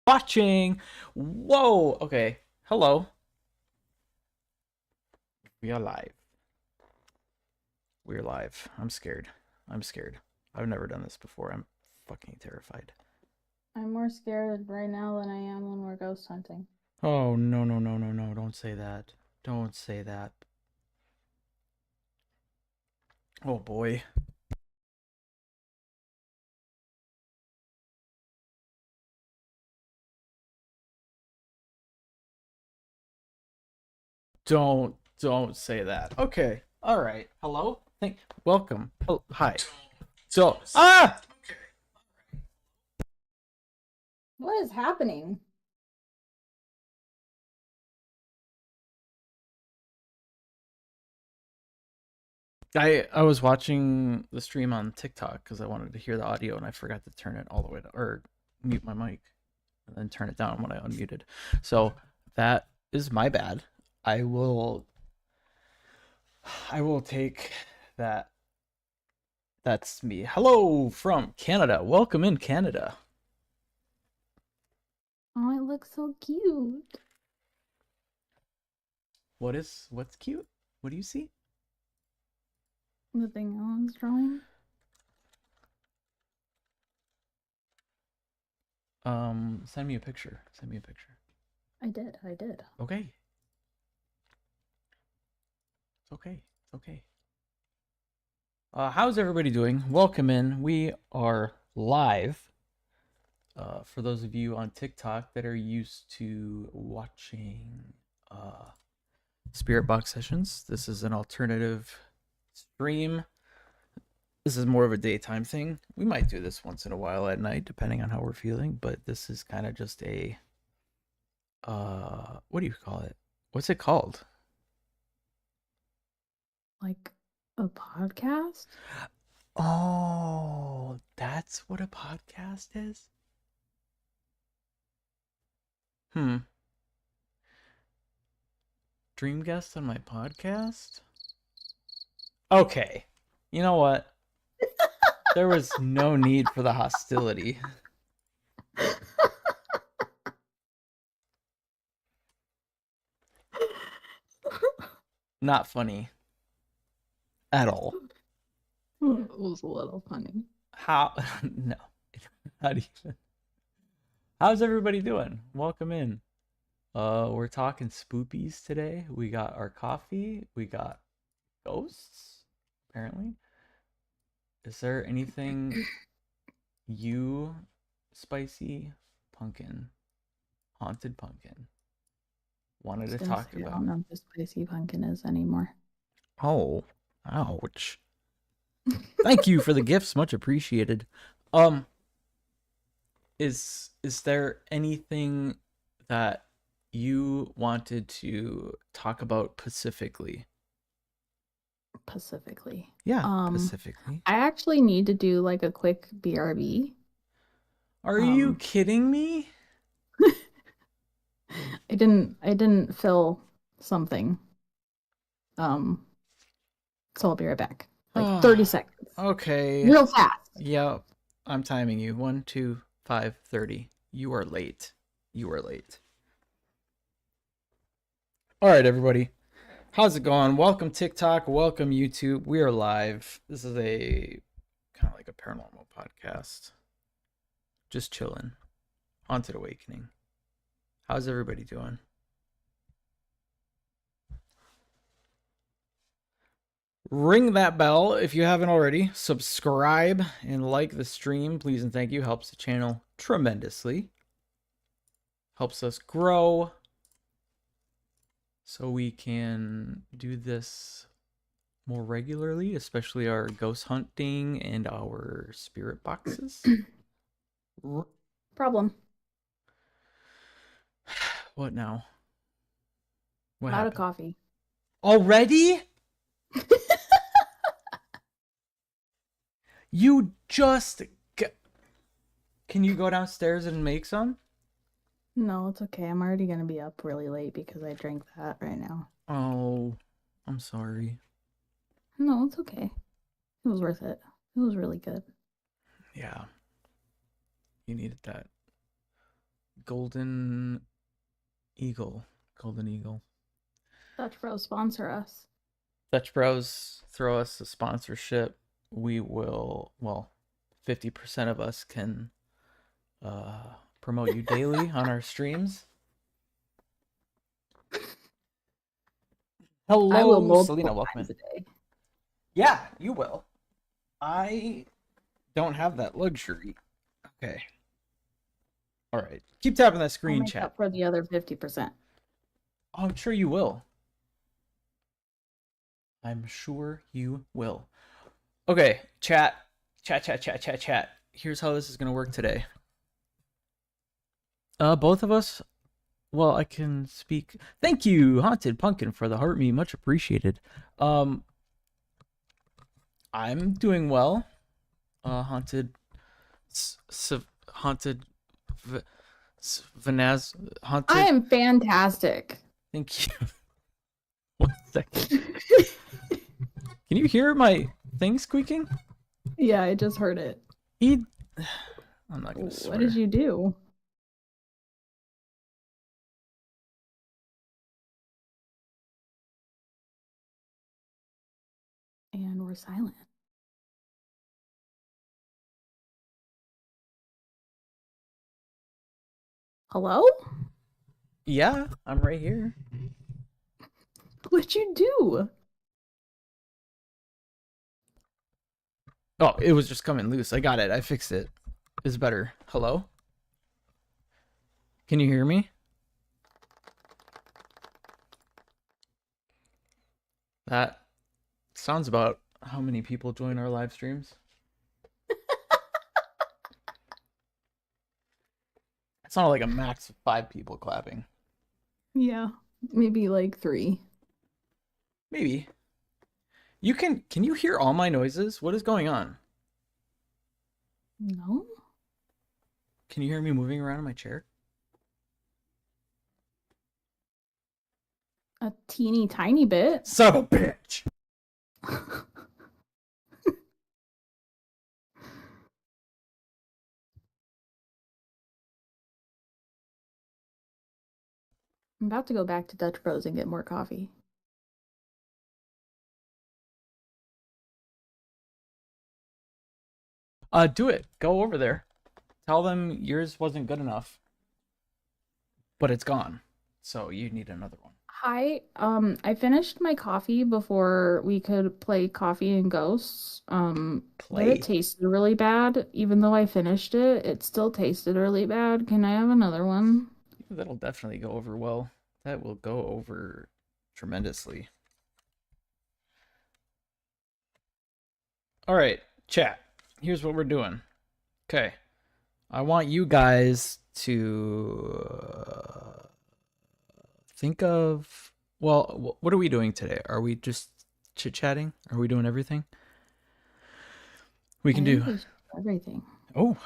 Watching. Whoa. Okay. Hello. We are live. We're live. I'm scared. I've never done this before. I'm fucking terrified. I'm more scared right now than I am when we're ghost hunting. Oh, no, no, no, no, no. Don't say that. Don't say that. Oh, boy. Don't say that. Okay. All right. Hello. Welcome. Oh, hi. So, What is happening? I was watching the stream on TikTok because I wanted to hear the audio and I forgot to turn it all the way to, or mute my mic and then turn it down when I unmuted. So that is my bad. I will take that. That's me. Hello from Canada. Welcome in Canada. Oh, it looks so cute. What's cute? What do you see? The thing I was drawing. Send me a picture. I did. Okay. It's okay. It's okay. How's everybody doing? Welcome in. We are live. For those of you on TikTok that are used to watching Spirit Box sessions, this is an alternative stream. This is more of a daytime thing. We might do this once in a while at night, depending on how we're feeling, but this is kind of just a what do you call it? What's it called? Like a podcast? Oh, that's what a podcast is? Dream guest on my podcast? Okay. You know what? There was no need for the hostility. Not funny. At all. It was a little funny. How? No. Not even. How's everybody doing? Welcome in. We're talking spoopies today. We got our coffee. We got ghosts, apparently. Is there anything you, Spicy Pumpkin, Haunted Pumpkin, wanted to talk I about? don't know if Spicy Pumpkin is anymore. Oh, ouch. Thank you for the gifts, much appreciated. Um, is there anything that you wanted to talk about specifically? Specifically. Yeah, specifically. I actually need to do like a quick BRB. Are you kidding me? I didn't fill something. So I'll be right back. Like 30 seconds. Okay. Real fast. Yep. I'm timing you. 1, 2, 5, 30. You are late. All right, everybody. How's it going? Welcome TikTok. Welcome YouTube. We are live. This is a kind of like a paranormal podcast. Just chilling. Haunted Awakening. How's everybody doing? Ring that bell if you haven't already. Subscribe and like the stream, please and thank you. Helps the channel tremendously. Helps us grow so we can do this more regularly, especially our ghost hunting and our spirit boxes. Problem. What now? What I'm out happened? of coffee. Already? You just... Can you go downstairs and make some? No, it's okay. I'm already going to be up really late because I drank that right now. Oh, I'm sorry. No, it's okay. It was worth it. It was really good. Yeah. You needed that Golden Eagle. Golden Eagle. Dutch Bros sponsor us. Dutch Bros throw us a sponsorship. We will, well, 50% of us can promote you daily on our streams. I will Hello, Selena. multiple Welcome times in. a day. Yeah, you will. I don't have that luxury. Okay. All right. Keep tapping that I'll screen, make chat. up for the other 50%. Oh, I'm sure you will. I'm sure you will. Okay, chat. Here's how this is going to work today. Both of us, well, I can speak. Thank you, Haunted Pumpkin, for the heart me. Much appreciated. I'm doing well. Haunted Vanaz Haunted. I am fantastic. Thank you. 1 second. Can you hear my thing squeaking? Yeah, I just heard it. I'm not gonna swear. What did you do? And we're silent. Hello? Yeah, I'm right here. What'd you do? Oh, it was just coming loose. I got it. I fixed it. It's better. Hello? Can you hear me? That sounds about how many people join our live streams. It's not like a max of 5 people clapping. Yeah, maybe like 3. Maybe. Can you hear all my noises? What is going on? No? Can you hear me moving around in my chair? A teeny tiny bit. Son of a bitch! I'm about to go back to Dutch Bros and get more coffee. Do it. Go over there. Tell them yours wasn't good enough. But it's gone. So you need another one. Hi, I finished my coffee before we could play Coffee and Ghosts. But it tasted really bad. Even though I finished it, it still tasted really bad. Can I have another one? That'll definitely go over well. That will go over tremendously. All right, chat. Here's what we're doing. Okay. I want you guys to think of, well, what are we doing today? Are we just chit-chatting? Are we doing everything? We can do everything. Oh.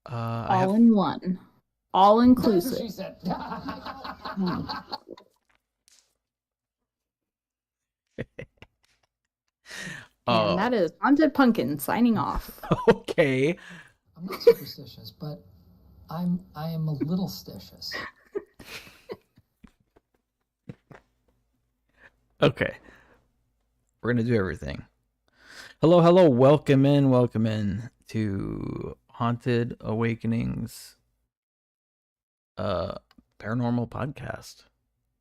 All in one. All inclusive. She said. And that is Haunted Pumpkin signing off. Okay. I'm not superstitious, but I am a little stitious. Okay. We're going to do everything. Hello. Welcome in to Haunted Awakenings Paranormal Podcast.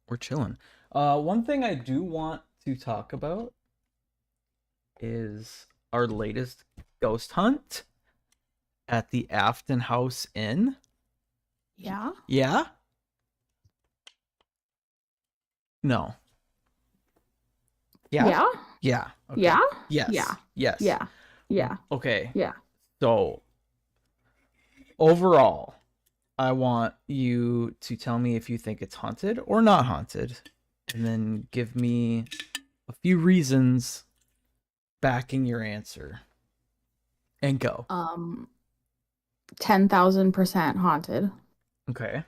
We're chilling. One thing I do want to talk about is our latest ghost hunt at the Afton House Inn. Yeah? Yeah? No. Yeah? Yeah? Yeah. Okay. Yeah? Yes. Yeah. Yes. Yeah. Yeah. Okay. Yeah. So, overall, I want you to tell me if you think it's haunted or not haunted, and then give me a few reasons backing your answer. And go. 10,000% haunted. Okay.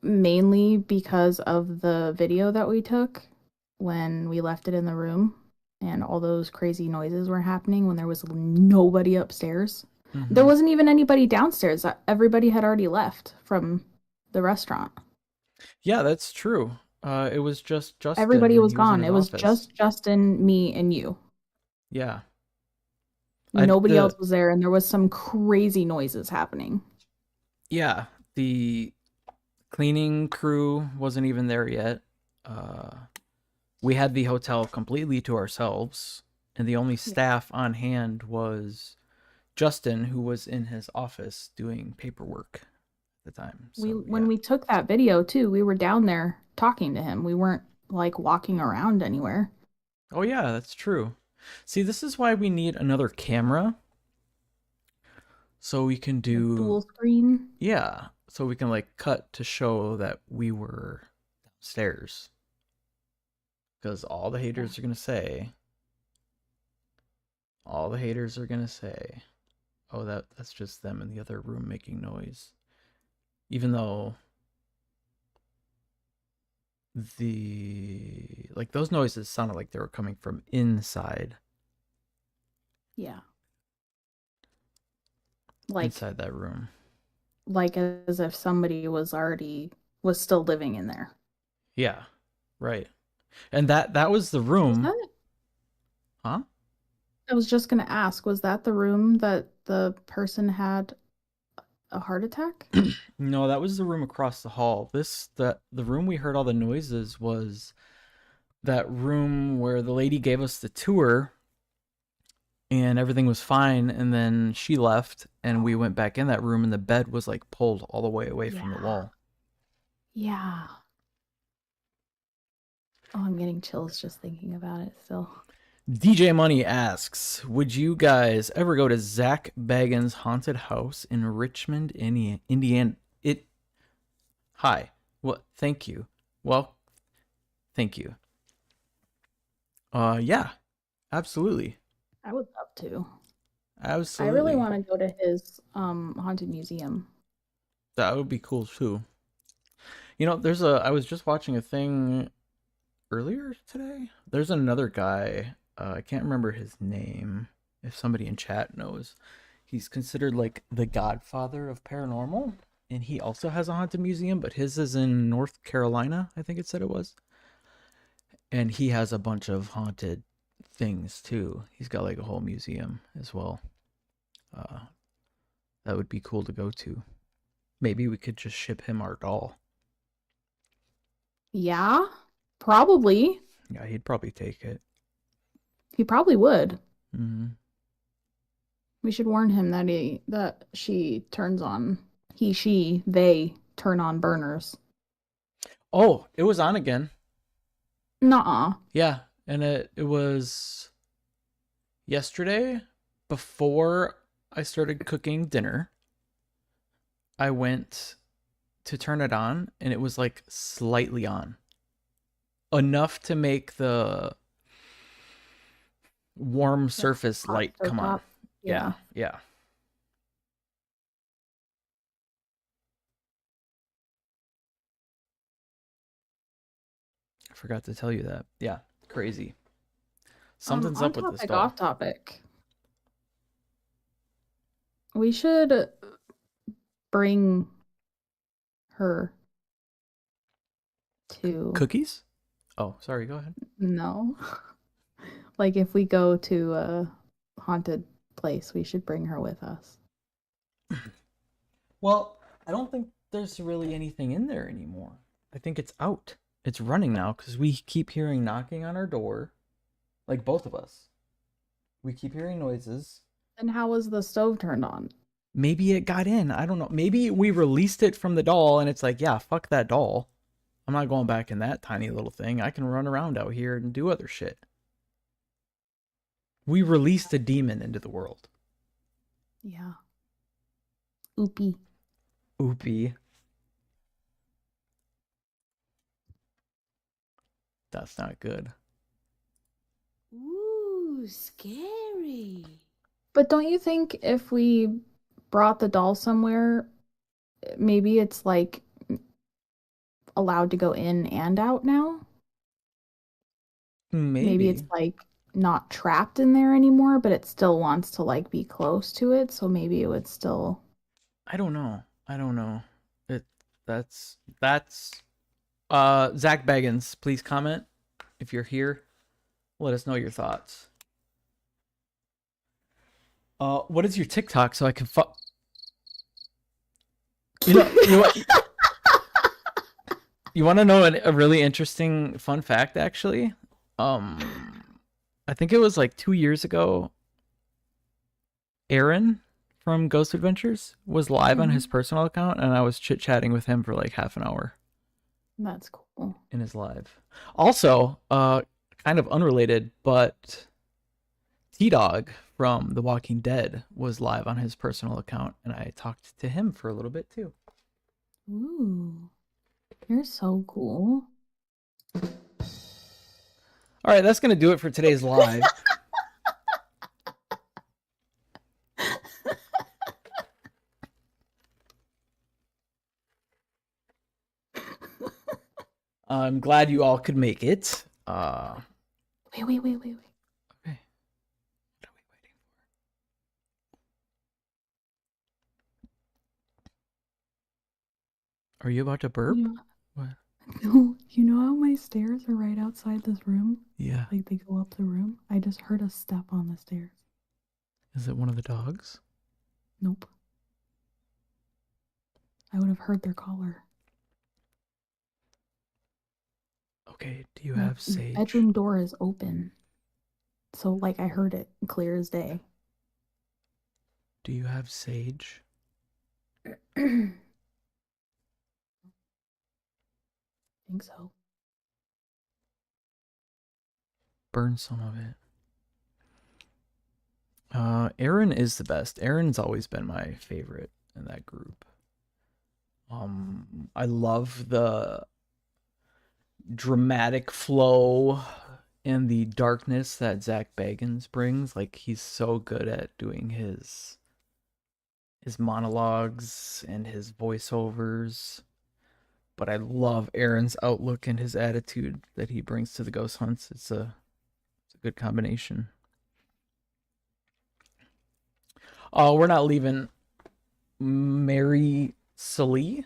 Mainly because of the video that we took when we left it in the room and all those crazy noises were happening when there was nobody upstairs. There Mm-hmm. wasn't even anybody downstairs. Everybody had already left from the restaurant. Yeah, that's true. It was just Justin Everybody and was he was in gone. his It was office. just Justin, me, and you. Yeah. I Nobody the else was there, and there was some crazy noises happening. Yeah, the cleaning crew wasn't even there yet. Uh, we had the hotel completely to ourselves, and the only Yeah. staff on hand was Justin, who was in his office doing paperwork at the time. So When yeah. we took that video too, we were down there talking to him. We weren't like walking around anywhere. Oh yeah, that's true. See, this is why we need another camera so we can Like do dual screen. yeah, so we can like cut to show that we were downstairs. Because Yeah. all the haters are gonna say, oh, that's just them in the other room making noise. Even though those noises sounded like they were coming from inside Yeah. Like inside that room. like as if somebody was still living in there. Yeah, right. And that was the Was room, that? huh? I was just gonna ask, was that the room that the person had a heart attack? No, that was the room across the hall. The room we heard all the noises was that room where the lady gave us the tour and everything was fine, and then she left and we went back in that room and the bed was like pulled all the way away from the Yeah. wall. Yeah. Oh, I'm getting chills just thinking about it still. DJ Money asks, would you guys ever go to Zach Bagans' haunted house in Richmond, Indiana? Hi. Well, thank you. Well, thank you. Yeah, absolutely. I would love to. I really Absolutely. want to go to his haunted museum. That would be cool too. I was just watching a thing earlier today. There's another guy. I can't remember his name. If somebody in chat knows, he's considered like the godfather of paranormal, and he also has a haunted museum, but his is in North Carolina. I think it said it was, and he has a bunch of haunted things too. He's got like a whole museum as well. Uh, that would be cool to go to. Maybe we could just ship him our doll. Yeah, probably. Yeah, he'd probably take it. He probably would. Mm-hmm. We should warn him that they turn on burners. Oh, it was on again. Nuh-uh. Yeah, and it was yesterday before I started cooking dinner. I went to turn it on and it was like slightly on. Enough to make the warm surface Hot light stove come on. top. Yeah. Yeah. I forgot to tell you that. Yeah, crazy. Something's On up with this topic, doll. off topic. We should bring her to Cookies? Oh, sorry, go ahead. No. Like if we go to a haunted place, we should bring her with us. Well, I don't think there's really anything in there anymore. I think it's out. It's running now because we keep hearing knocking on our door. Like both of us. We keep hearing noises. And how was the stove turned on? Maybe it got in. I don't know. Maybe we released it from the doll and it's like, yeah, fuck that doll. I'm not going back in that tiny little thing. I can run around out here and do other shit. We released a demon into the world. Yeah. Oopie. Oopie. That's not good. Ooh, scary. But don't you think if we brought the doll somewhere, maybe it's like allowed to go in and out now? Maybe Maybe. it's like not trapped in there anymore, but it still wants to like be close to it, so maybe it would still. I don't know. It that's Zach Baggins, please comment if you're here. Let us know your thoughts. What is your TikTok so I can you know, you want to know a really interesting fun fact actually? I think it was like 2 years ago. Aaron from Ghost Adventures was live on his personal account, and I was chit-chatting with him for like half an hour. That's cool. In his live. Also, kind of unrelated, but T-Dog from The Walking Dead was live on his personal account, and I talked to him for a little bit too. Ooh, you're so cool. All right, that's going to do it for today's live. I'm glad you all could make it. Wait. Okay. What are we waiting for? Are you about to burp? What? No, you know how my stairs are right outside this room? Yeah. Like they go up the room? I just heard a step on the stairs. Is it one of the dogs? Nope. I would have heard their collar. Okay, do you have sage? The bedroom door is open. So, like, I heard it clear as day. Do you have sage? Think so. Burn some of it. Aaron is the best. Aaron's always been my favorite in that group. I love the dramatic flow and the darkness that Zach Bagans brings. Like, he's so good at doing his monologues and his voiceovers. But I love Aaron's outlook and his attitude that he brings to the ghost hunts. It's a good combination. Oh, we're not leaving Mary Salee.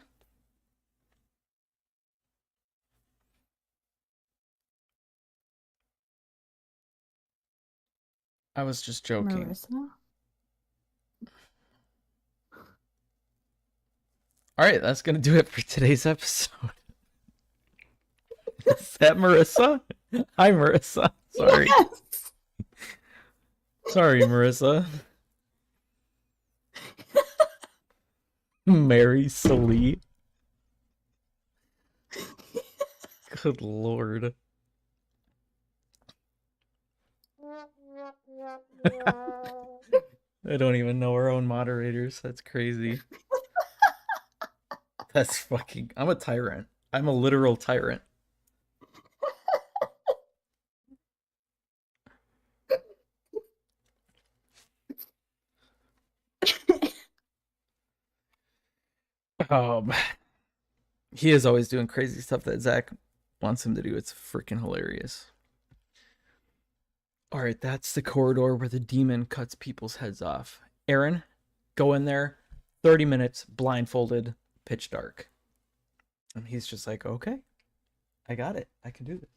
I was just joking. Marissa? All right, that's going to do it for today's episode. Is that Marissa? Hi, Marissa. Sorry. Yes! Sorry, Marissa. Mary Salee. Good Lord. I don't even know our own moderators. That's crazy. That's fucking... I'm a tyrant. I'm a literal tyrant. He is always doing crazy stuff that Zach wants him to do. It's freaking hilarious. All right, that's the corridor where the demon cuts people's heads off. Aaron, go in there. 30 minutes, blindfolded, pitch dark. And he's just like, okay, I got it. I can do this.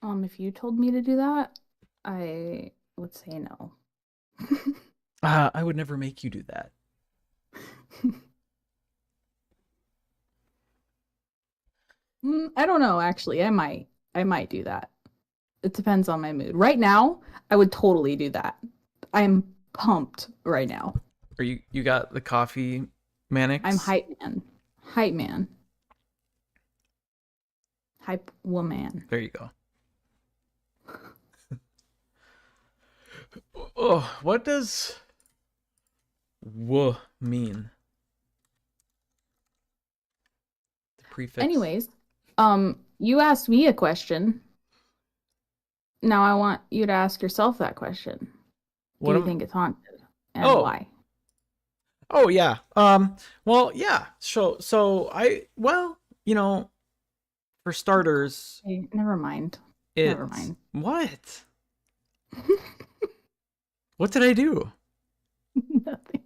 If you told me to do that, I would say no. I would never make you do that. I don't know, actually. I might do that. It depends on my mood. Right now, I would totally do that. I'm pumped right now. Are you got the coffee Mannix? I'm hype man. Hype man. Hype woman. There you go. Oh, what does "w" mean? The prefix. Anyways, you asked me a question. Now I want you to ask yourself that question. Do you think it's haunted? And why? Oh yeah. Well, yeah. So For starters, Okay, never mind. Never it's mind. what? What did I do? Nothing.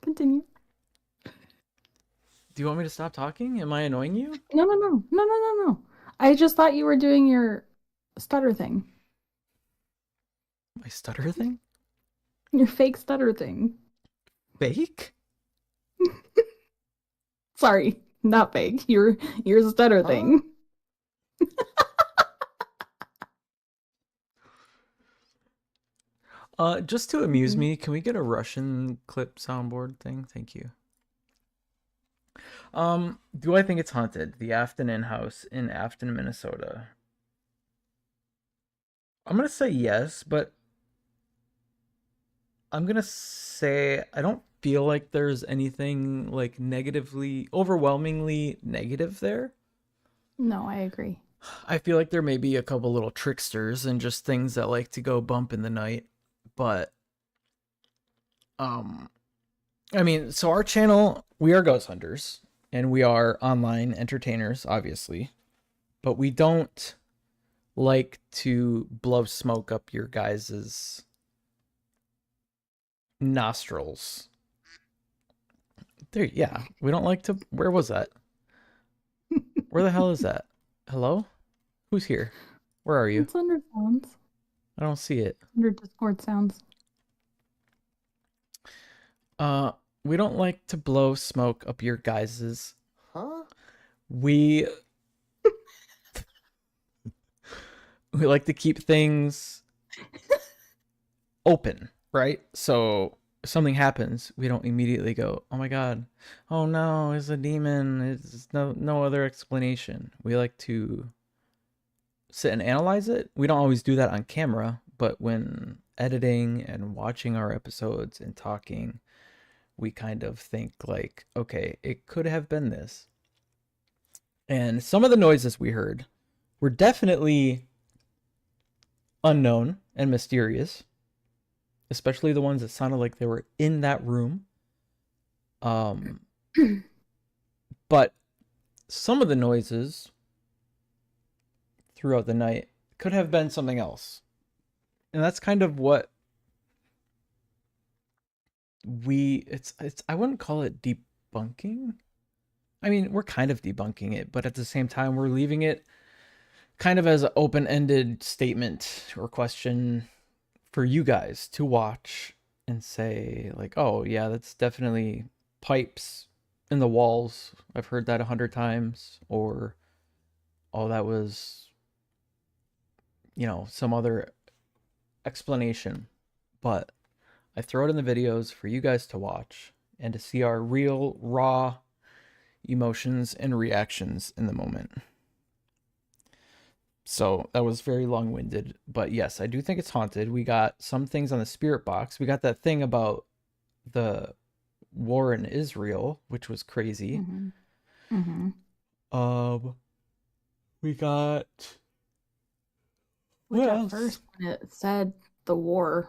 Continue. Do you want me to stop talking? Am I annoying you? No. I just thought you were doing your stutter thing. My stutter thing? Your fake stutter thing. Fake? Sorry, not fake. Your stutter thing. Just to amuse me, can we get a Russian clip soundboard thing? Thank you. Do I think it's haunted? The Afton Inn House in Afton, Minnesota. I'm gonna say yes, but I'm gonna say I don't feel like there's anything like overwhelmingly negative there. No, I agree. I feel like there may be a couple little tricksters and just things that like to go bump in the night, but I mean, so our channel, we are ghost hunters and we are online entertainers, obviously, but we don't like to blow smoke up your guys's nostrils. There, yeah, we don't like to. Where was that? Where the hell is that? Hello? Who's here? Where are you? It's under sounds. I don't see it. Under Discord sounds. We don't like to blow smoke up your guys's. We like to keep things open, right? So if something happens, we don't immediately go, "Oh my god, oh no, it's a demon." It's no other explanation. We like to sit and analyze it. We don't always do that on camera, but when editing and watching our episodes and talking, we kind of think like, okay, it could have been this. And some of the noises we heard were definitely unknown and mysterious, especially the ones that sounded like they were in that room. But some of the noises throughout the night could have been something else. And that's kind of what it's I wouldn't call it debunking. I mean, we're kind of debunking it, but at the same time we're leaving it kind of as an open-ended statement or question for you guys to watch and say like, "Oh, yeah, that's definitely pipes in the walls. I've heard that 100 times." Or, "Oh, that was, some other explanation." But I throw it in the videos for you guys to watch and to see our real, raw emotions and reactions in the moment. So that was very long-winded, but yes, I do think it's haunted. We got some things on the spirit box. We got that thing about the war in Israel, which was crazy. We got Which at first when it said the war,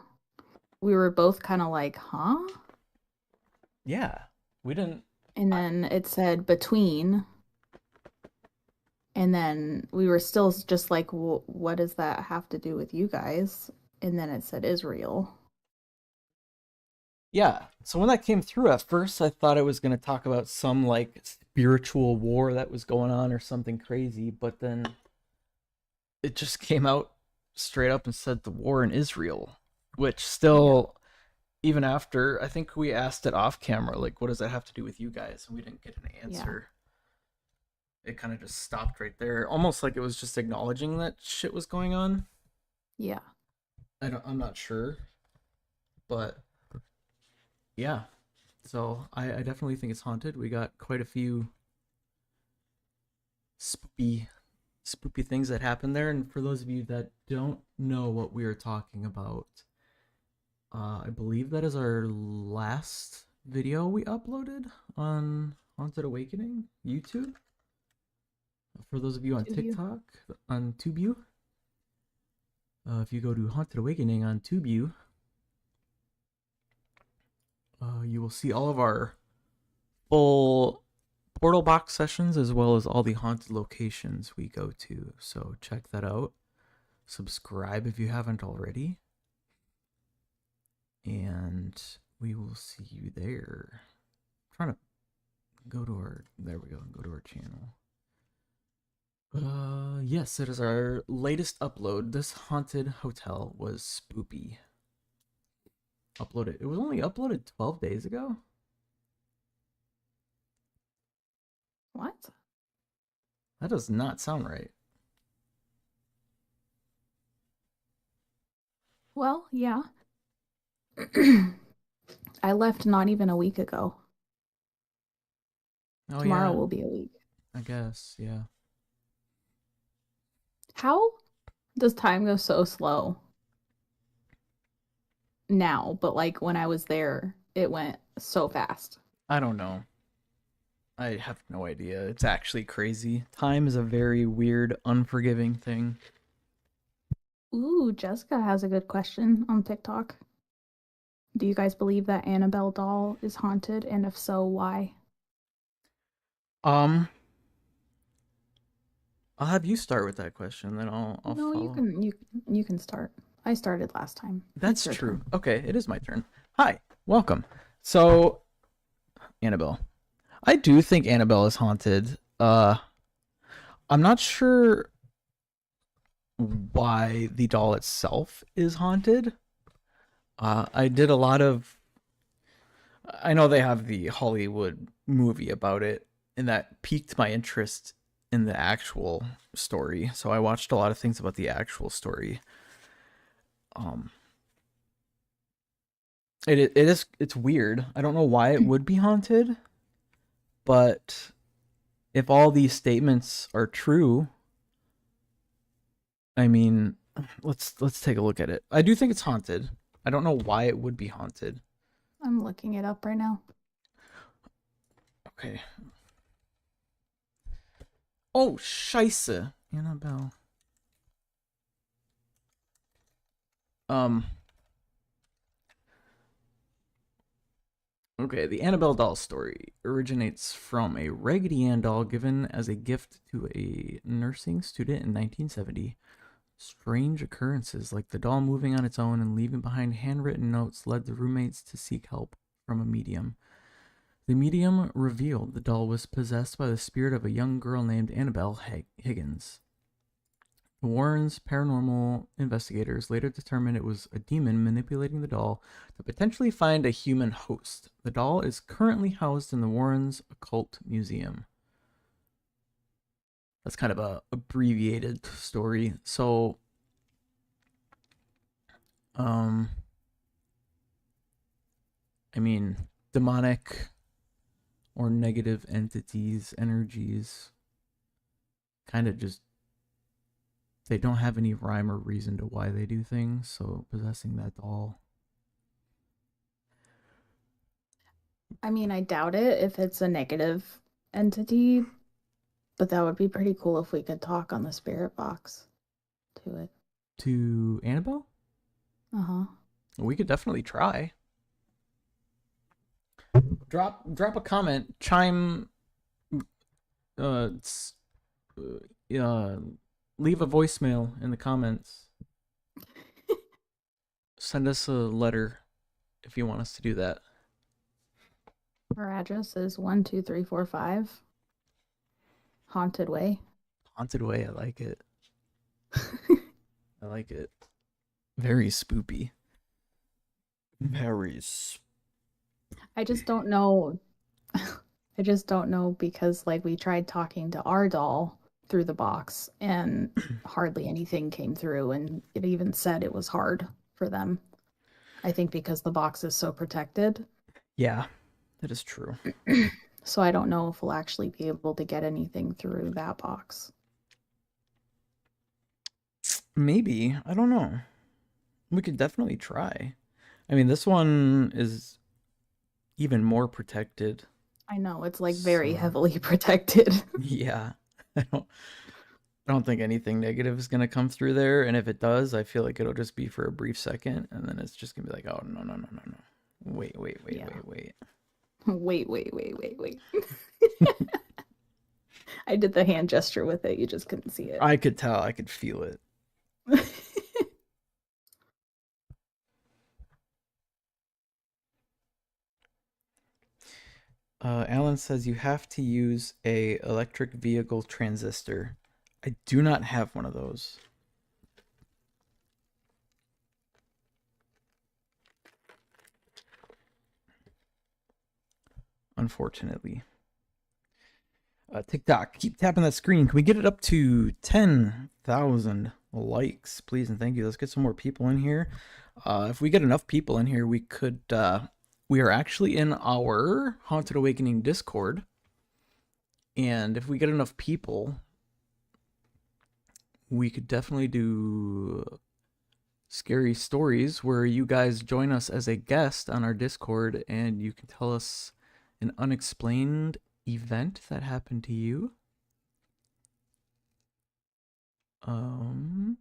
we were both kind of like, huh? Yeah, we didn't. And then it said between. And then we were still just like, well, what does that have to do with you guys? And then it said Israel. Yeah. So when that came through at first, I thought it was going to talk about some like spiritual war that was going on or something crazy. But then it just came out straight up and said the war in Israel, which still, even after, I think we asked it off camera, like, what does that have to do with you guys? And we didn't get an answer. It kind of just stopped right there, almost like it was just acknowledging that shit was going on. Yeah. I'm not sure, but yeah. So I definitely think it's haunted. We got quite a few spoopy things that happened there. And for those of you that don't know what we are talking about, I believe that is our last video we uploaded on Haunted Awakening YouTube. For those of you on TikTok, on TubeU, if you go to Haunted Awakening on TubeU, you will see all of our full portal box sessions as well as all the haunted locations we go to. So check that out. Subscribe if you haven't already. And we will see you there. I'm trying to go to our, there we go, go to our channel. Yes, it is our latest upload. This haunted hotel was spoopy. Uploaded. It was only uploaded 12 days ago. What? That does not sound right. Well, yeah. I left not even a week ago. Oh, Tomorrow yeah, will be a week. I guess, yeah. How does time go so slow now? But like when I was there, it went so fast. I don't know. I have no idea. It's actually crazy. Time is a very weird, unforgiving thing. Ooh, Jessica has a good question on TikTok. Do you guys believe that Annabelle doll is haunted? And if so, why? I'll have you start with that question, then I'll No, follow. you can start. I started last time. That's It's your true. turn. Okay, it is my turn. Hi, welcome. So, Annabelle. I do think Annabelle is haunted. I'm not sure why the doll itself is haunted. I did a lot of. I know they have the Hollywood movie about it, and that piqued my interest in the actual story. So I watched a lot of things about the actual story. It's weird. I don't know why it would be haunted, but if all these statements are true, I mean, let's take a look at it. I do think it's haunted. I don't know why it would be haunted. I'm looking it up right now. Okay. Oh, scheisse. Annabelle. Okay, the Annabelle doll story originates from a Raggedy Ann doll given as a gift to a nursing student in 1970. Strange occurrences like the doll moving on its own and leaving behind handwritten notes led the roommates to seek help from a medium. The medium revealed the doll was possessed by the spirit of a young girl named Annabelle Higgins. The Warrens' paranormal investigators later determined it was a demon manipulating the doll to potentially find a human host. The doll is currently housed in the Warrens' Occult Museum. That's kind of a abbreviated story. So, I mean, demonic or negative entities, energies, kind of just, they don't have any rhyme or reason to why they do things. So possessing that doll. I mean, I doubt it if it's a negative entity, but that would be pretty cool if we could talk on the spirit box to it. To Annabelle? Uh-huh. We could definitely try. Drop a comment, chime leave a voicemail in the comments. Send us a letter if you want us to do that. Our address is 12345 Haunted Way. Haunted Way, I like it. I like it. Very spoopy. Very I just don't know. I just don't know because like we tried talking to our doll through the box and hardly anything came through, and it even said it was hard for them. I think because the box is so protected. Yeah, that is true. So I don't know if we'll actually be able to get anything through that box. Maybe. I don't know. We could definitely try. I mean, this one is even more protected. I know, it's like very So- heavily protected. Yeah. I don't think anything negative is gonna come through there, and if it does, I feel like it'll just be for a brief second, and then it's just gonna be like, oh no. Wait. Yeah. Wait. Wait. I did the hand gesture with it. You just couldn't see it. I could tell. I could feel it. Alan says you have to use a electric vehicle transistor. I do not have one of those. Unfortunately. TikTok, keep tapping that screen. Can we get it up to 10,000 likes, please and thank you? Let's get some more people in here. If we get enough people in here, we could... we are actually in our Haunted Awakening Discord. And if we get enough people, we could definitely do scary stories where you guys join us as a guest on our Discord and you can tell us an unexplained event that happened to you. I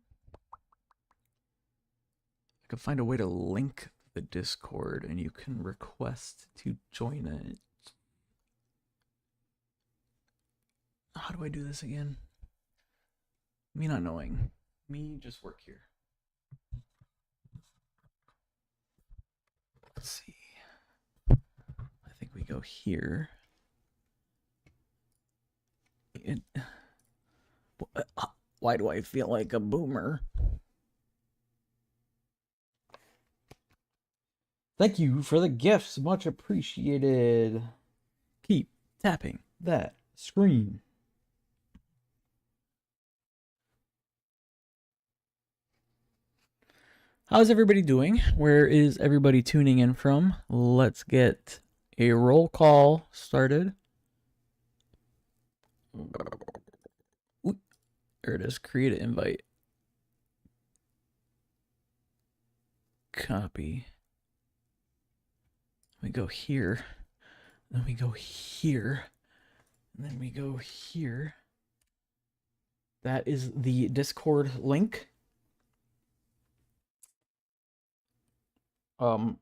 could find a way to link the Discord and you can request to join it. How do I do this again? Me not knowing. Me just work here. Let's see. I think we go here. Why do I feel like a boomer? Thank you for the gifts. Much appreciated. Keep tapping that screen. How's everybody doing? Where is everybody tuning in from? Let's get a roll call started. Ooh, there it is. Create an invite. Copy. We go here. Then we go here. And then we go here. That is the Discord link. For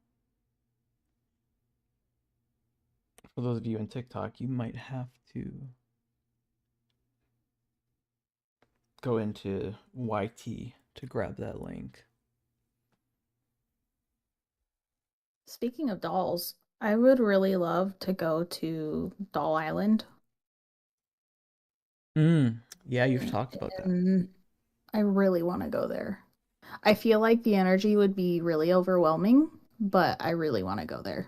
those of you in TikTok, you might have to go into YT to grab that link. Speaking of dolls, I would really love to go to Doll Island. Yeah, you've talked about that. I really want to go there. I feel like the energy would be really overwhelming, but I really want to go there.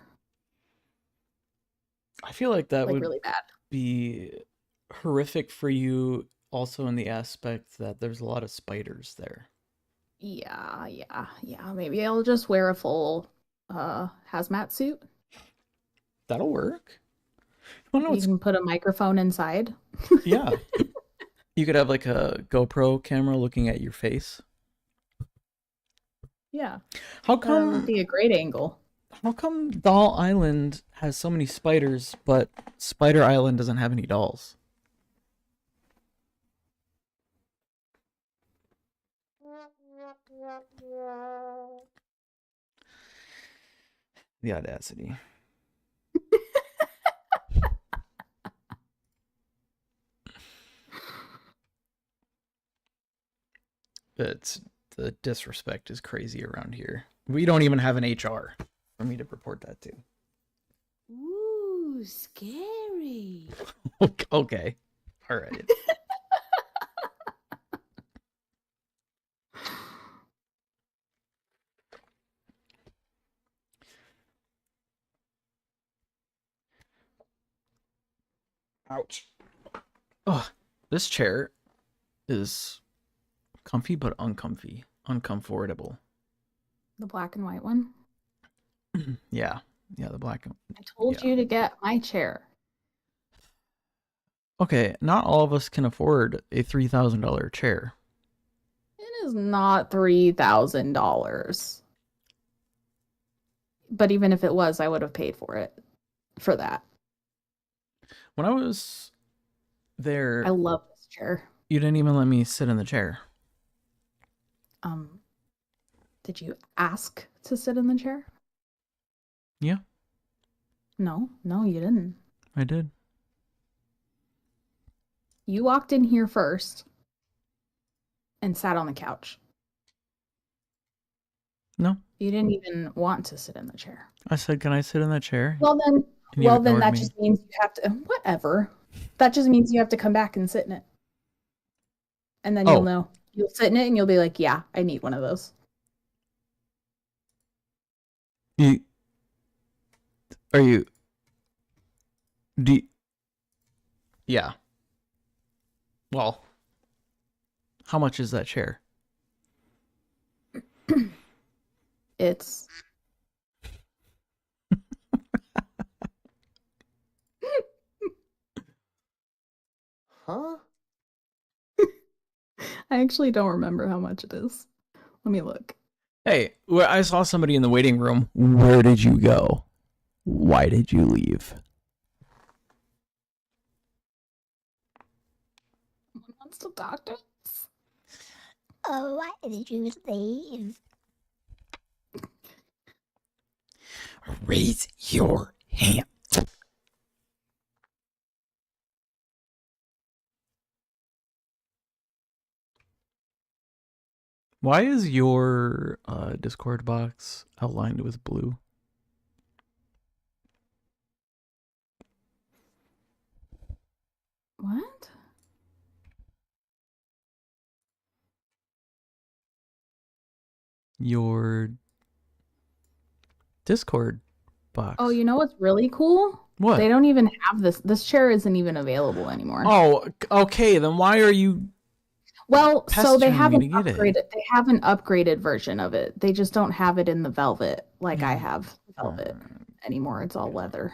I feel like that would really bad. Be horrific for you also in the aspect that there's a lot of spiders there. Yeah. Maybe I'll just wear a full hazmat suit. That'll work. You can put a microphone inside. Yeah. You could have like a GoPro camera looking at your face. Yeah. How come that would be a great angle? How come Doll Island has so many spiders, but Spider Island doesn't have any dolls? The audacity. The disrespect is crazy around here. We don't even have an HR for me to report that to. Ooh, scary. Okay. All right. Ouch. Oh, this chair is comfy but uncomfy. Uncomfortable. The black and white one? Yeah, the black one. I told you to get my chair. Okay, not all of us can afford a $3,000 chair. It is not $3,000. But even if it was, I would have paid for that. When I was there, I love this chair. You didn't even let me sit in the chair. Did you ask to sit in the chair? Yeah. No, you didn't. I did. You walked in here first and sat on the couch. No. You didn't even want to sit in the chair. I said, can I sit in that chair? Well then And you ignored that me. just means you have to whatever. That just means you have to come back and sit in it. And then you'll know. You'll sit in it and you'll be like, yeah, I need one of those. Yeah. Well, how much is that chair? It's Huh? I actually don't remember how much it is. Let me look. Hey, I saw somebody in the waiting room. Where did you go? Why did you leave? Someone wants to talk to us. Oh, why did you leave? Raise your hand. Why is your Discord box outlined with blue? What? Your Discord box. Oh, you know what's really cool? What? They don't even have this. This chair isn't even available anymore. Oh, okay. Then why are you? Well, so they pestering have me an to get it. upgraded. They have an upgraded version of it. They just don't have it in the velvet like I Yeah. have velvet anymore. It's all leather.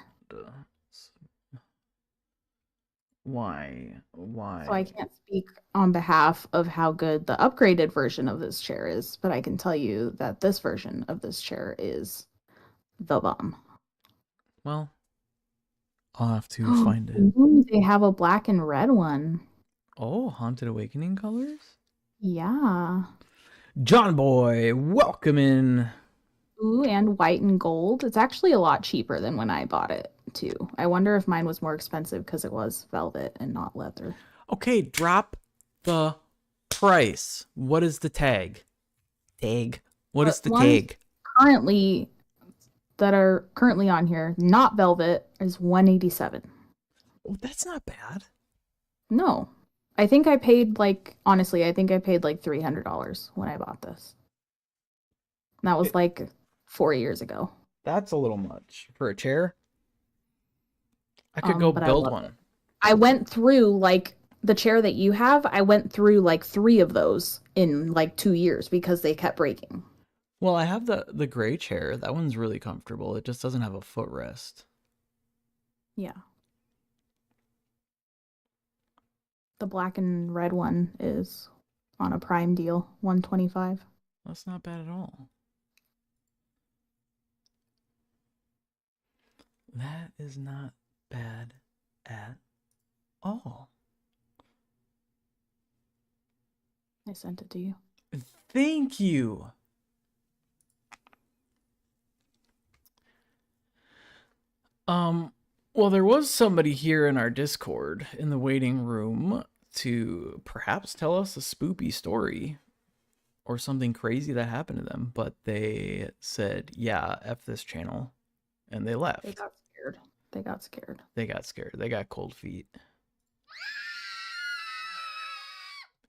Why? So I can't speak on behalf of how good the upgraded version of this chair is, but I can tell you that this version of this chair is the bomb. Well, I'll have to find it. Ooh, they have a black and red one. Oh, Haunted Awakening colors? Yeah. John Boy, welcome in. Ooh, and white and gold. It's actually a lot cheaper than when I bought it, too. I wonder if mine was more expensive because it was velvet and not leather. Okay, drop the price. What is the tag? What is the Ones tag? that are currently on here, not velvet, is $187. Oh, that's not bad. No. I think I paid honestly, I think I paid like $300 when I bought this. And that was like 4 years ago. That's a little much for a chair. I could go But I build love one. it. I went through the chair that you have, I went through like 3 of those in like 2 years because they kept breaking. Well, I have the gray chair. That one's really comfortable. It just doesn't have a footrest. Yeah. The black and red one is on a prime deal, $125. That's not bad at all. That is not bad at all. I sent it to you. Thank you. Well, there was somebody here in our Discord in the waiting room to perhaps tell us a spoopy story or something crazy that happened to them, but they said, yeah, F this channel, and they left. They got scared. They got scared. They got scared. They got cold feet.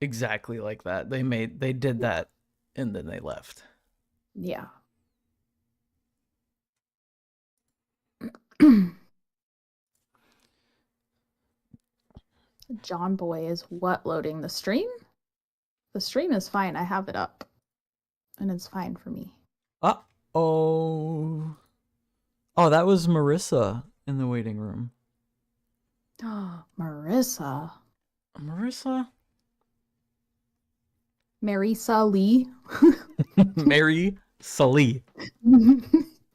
Exactly like that. They did that, and then they left. Yeah. John Boy is what loading the stream? The stream is fine. I have it up. And it's fine for me. Uh-oh. Oh, that was Marissa in the waiting room. Marissa. Marissa? Marissa Lee. Mary Sully.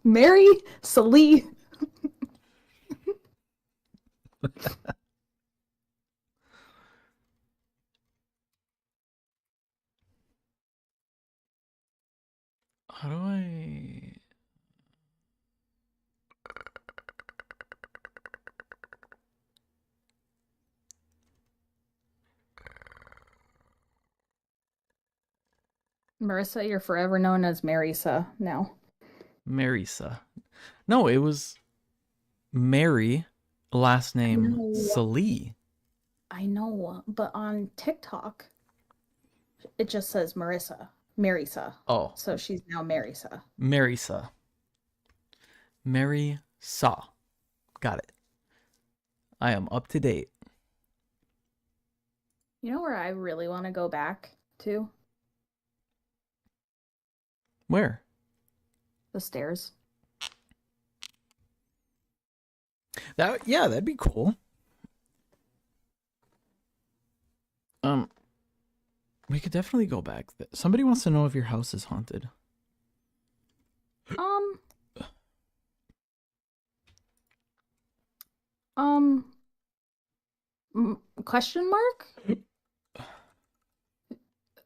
Mary Sully. How do I... Marissa, you're forever known as Marisa now. Marisa. No, it was Mary, last name know. Salee. I know, but on TikTok, it just says Marisa. Oh, So she's now Marisa. Marisa. Marisa. Got it. I am up to date. You know where I really want to go back to? Where? The stairs. That'd be cool. We could definitely go back. Somebody wants to know if your house is haunted. Question mark?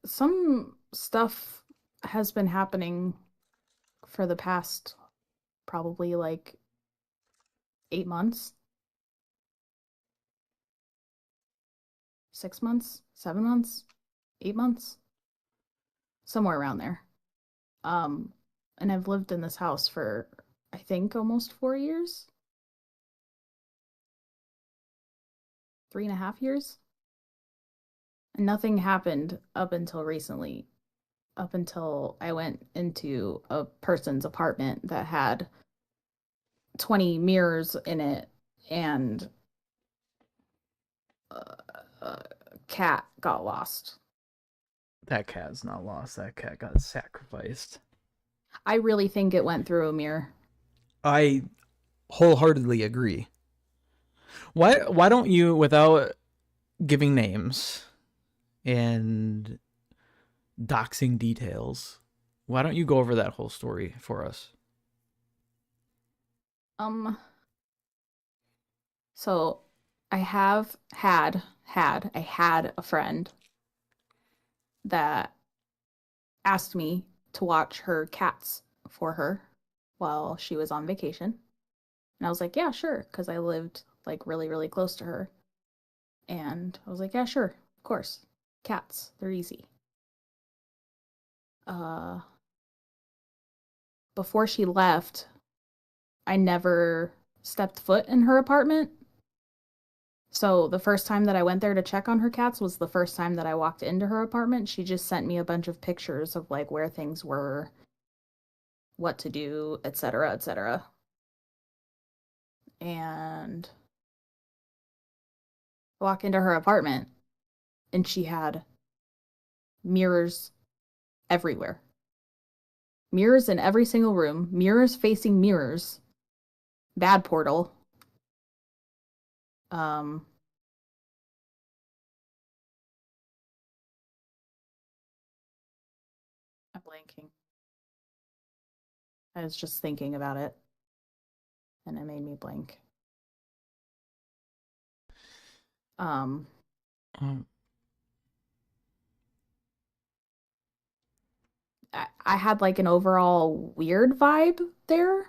Some stuff has been happening for the past probably like 8 months. 6 months, 7 months, 8 months, somewhere around there. And I've lived in this house for, I think, almost 4 years. 3.5 years. And nothing happened up until recently. Up until I went into a person's apartment that had 20 mirrors in it, and a cat got lost. That cat's not lost. That cat got sacrificed. I really think it went through a mirror. I wholeheartedly agree. Why don't you, without giving names and doxing details, why don't you go over that whole story for us? So I have had a friend that asked me to watch her cats for her while she was on vacation. And I was like, yeah, sure, because I lived like really, really close to her. And I was like, yeah, sure, of course. Cats, they're easy. Before she left, I never stepped foot in her apartment. So the first time that I went there to check on her cats was the first time that I walked into her apartment. She just sent me a bunch of pictures of like where things were, what to do, etc., etc. And I walk into her apartment and she had mirrors everywhere. Mirrors in every single room, mirrors facing mirrors. Bad portal. I'm blanking. I was just thinking about it, and it made me blank. I had like an overall weird vibe there.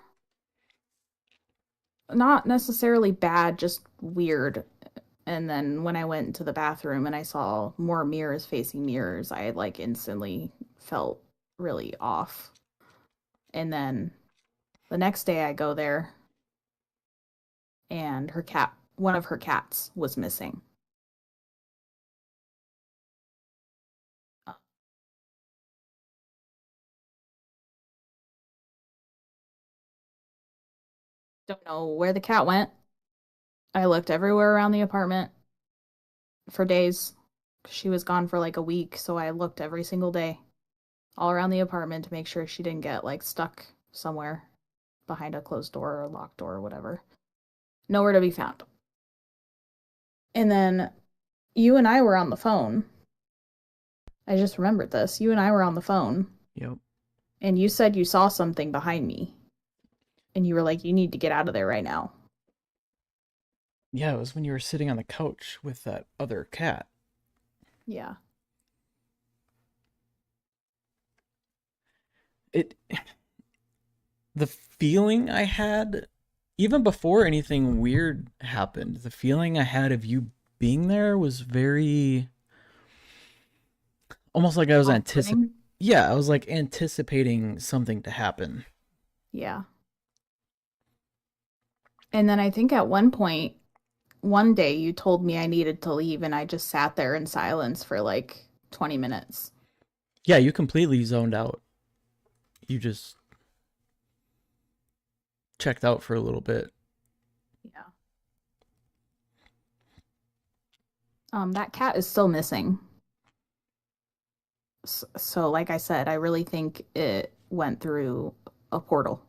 Not necessarily bad, just weird. And then when I went into the bathroom and I saw more mirrors facing mirrors, I like instantly felt really off. And then the next day I go there and one of her cats was missing. Don't know where the cat went. I looked everywhere around the apartment for days. She was gone for like a week, so I looked every single day all around the apartment to make sure she didn't get like stuck somewhere behind a closed door or a locked door or whatever. Nowhere to be found. And then you and I were on the phone. I just remembered this. You and I were on the phone. Yep. And you said you saw something behind me. And you were like, you need to get out of there right now. Yeah, it was when you were sitting on the couch with that other cat. Yeah. The feeling I had, even before anything weird happened, the feeling I had of you being there was very, almost like I was anticipating. Yeah, I was like anticipating something to happen. Yeah. And then I think at one point, one day you told me I needed to leave, and I just sat there in silence for like 20 minutes. Yeah, you completely zoned out. You just checked out for a little bit. Yeah. That cat is still missing. So, like I said, I really think it went through a portal.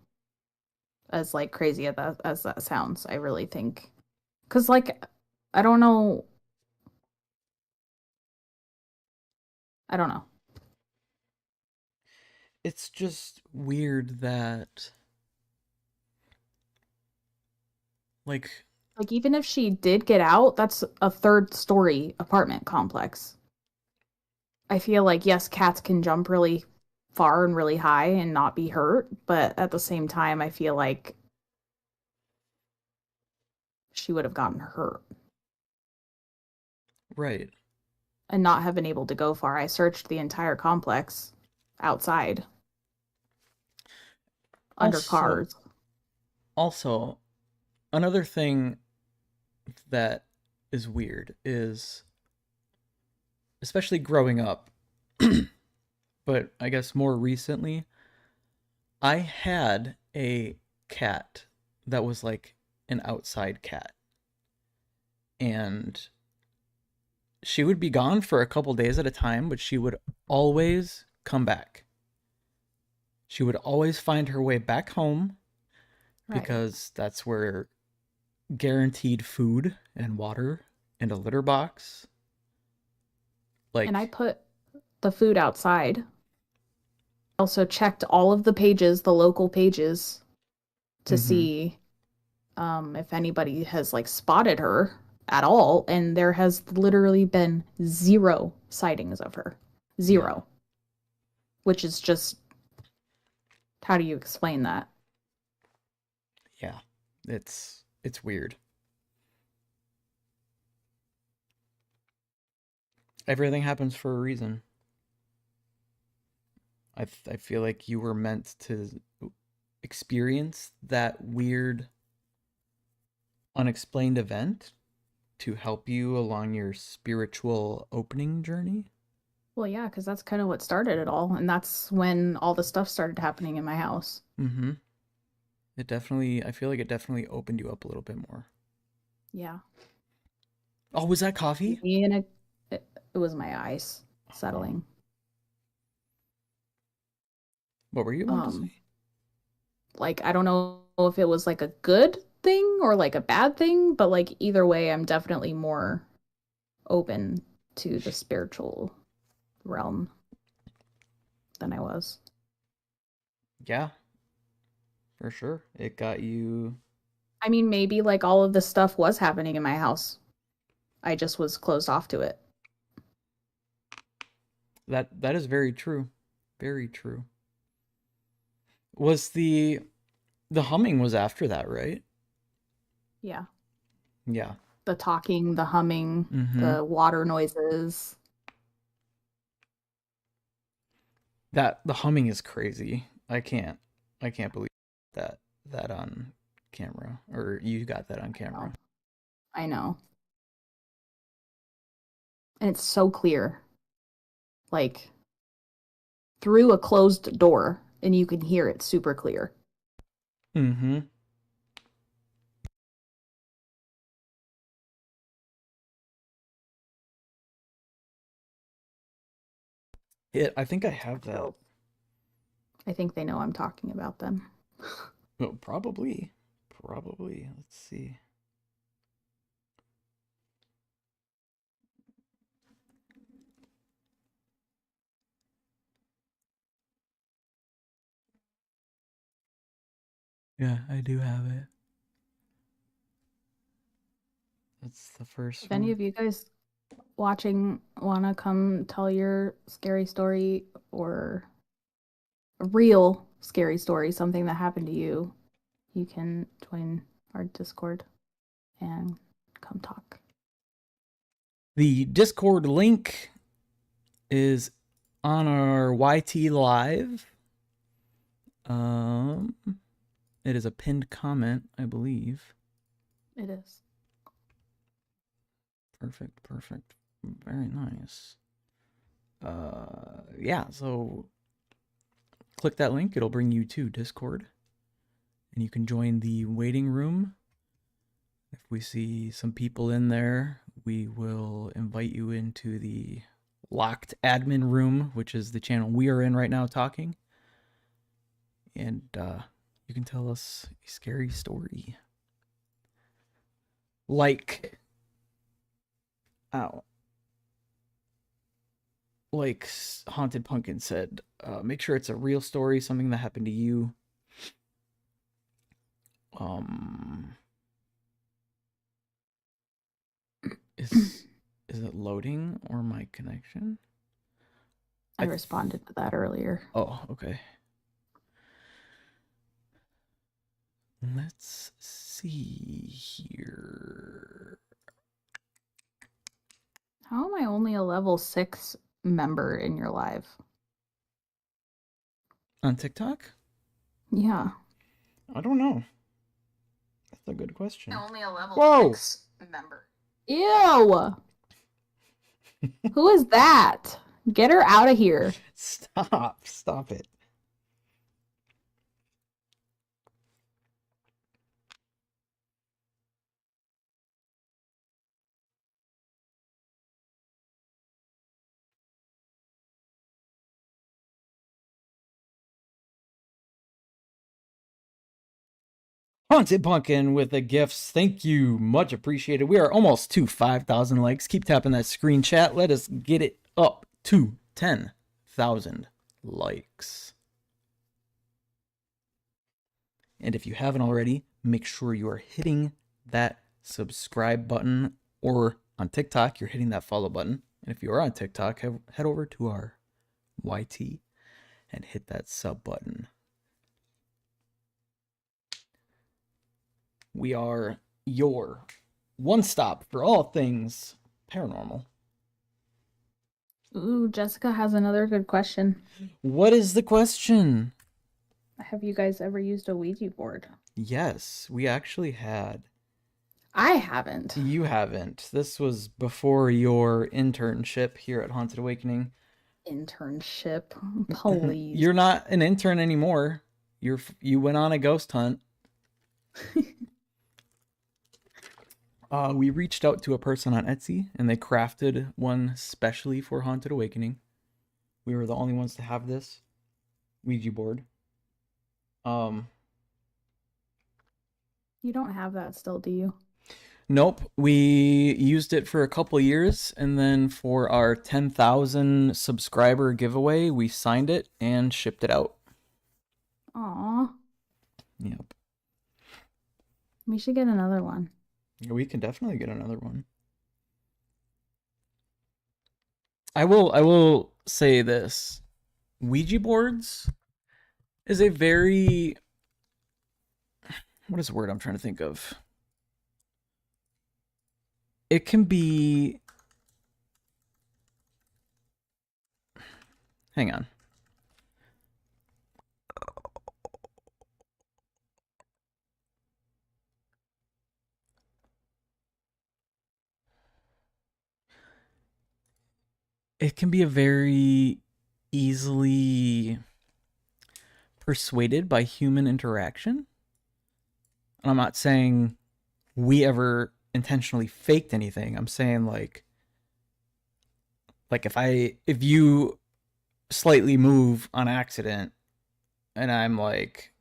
As like crazy as that sounds, I really think, because like I don't know, I don't know. It's just weird that, like, Like even if she did get out, that's a third story apartment complex. I feel like yes, cats can jump really far and really high and not be hurt, but at the same time, I feel like she would have gotten hurt right. and not have been able to go far. I searched the entire complex outside under cars. Also, another thing that is weird is, especially growing up, but I guess more recently, I had a cat that was like an outside cat. And she would be gone for a couple days at a time, but she would always come back. She would always find her way back home because that's where guaranteed food and water and a litter box. Like, And I put the food outside. Also checked all of the pages, the local pages, to see if anybody has like spotted her at all, and there has literally been 0 sightings of her. 0. Which is just, how do you explain that? yeah, it's weird. Everything happens for a reason. I feel like you were meant to experience that weird, unexplained event to help you along your spiritual opening journey. Well, yeah, because that's kind of what started it all, and that's when all the stuff started happening in my house. Mm-hmm. I feel like it definitely opened you up a little bit more. Yeah. Oh, was that coffee? And it was my eyes settling. What were you about to say? Like, I don't know if it was like a good thing or like a bad thing, but like either way, I'm definitely more open to the spiritual realm than I was. Yeah, for sure. It got you. I mean, maybe like all of this stuff was happening in my house. I just was closed off to it. That is very true. Very true. Was the humming was after that, right? Yeah. Yeah. The talking, the humming, the water noises. The humming is crazy. I can't believe that on camera, or you got that on camera. I know. And it's so clear. Like through a closed door, and you can hear it super clear. Mm-hmm. I think I have that. I think they know I'm talking about them. Well, probably. Let's see. Yeah, I do have it. That's the first If one. any of you guys watching want to come tell your scary story or a real scary story, something that happened to you, you can join our Discord and come talk. The Discord link is on our YT Live. It is a pinned comment, I believe. It is. Perfect. Very nice. Yeah, so click that link. It'll bring you to Discord. And you can join the waiting room. If we see some people in there, we will invite you into the locked admin room, which is the channel we are in right now talking. And you can tell us a scary story. Like Haunted Pumpkin said, make sure it's a real story, something that happened to you. Is it loading or my connection? I responded to that earlier. Oh, okay. Let's see here. How am I only a level 6 member in your live? On TikTok? Yeah. I don't know. That's a good question. Only a level Whoa! 6 member. Ew! Who is that? Get her out of here. Stop it. Haunted Pumpkin with the gifts. Thank you. Much appreciated. We are almost to 5,000 likes. Keep tapping that screen chat. Let us get it up to 10,000 likes. And if you haven't already, make sure you are hitting that subscribe button, or on TikTok, you're hitting that follow button. And if you are on TikTok, head over to our YT and hit that sub button. We are your one stop for all things paranormal. Ooh, Jessica has another good question. What is the question? Have you guys ever used a Ouija board? Yes, we actually had. I haven't. You haven't. This was before your internship here at Haunted Awakening. Internship, please. You're not an intern anymore. You went on a ghost hunt. We reached out to a person on Etsy, and they crafted one specially for Haunted Awakening. We were the only ones to have this Ouija board. You don't have that still, do you? Nope. We used it for a couple years, and then for our 10,000 subscriber giveaway, we signed it and shipped it out. Aw. Yep. We should get another one. We can definitely get another one. I will say this. Ouija boards is a very... What is the word I'm trying to think of? It can be... Hang on. It can be a very easily persuaded by human interaction. And I'm not saying we ever intentionally faked anything. I'm saying like if you slightly move on accident and I'm like,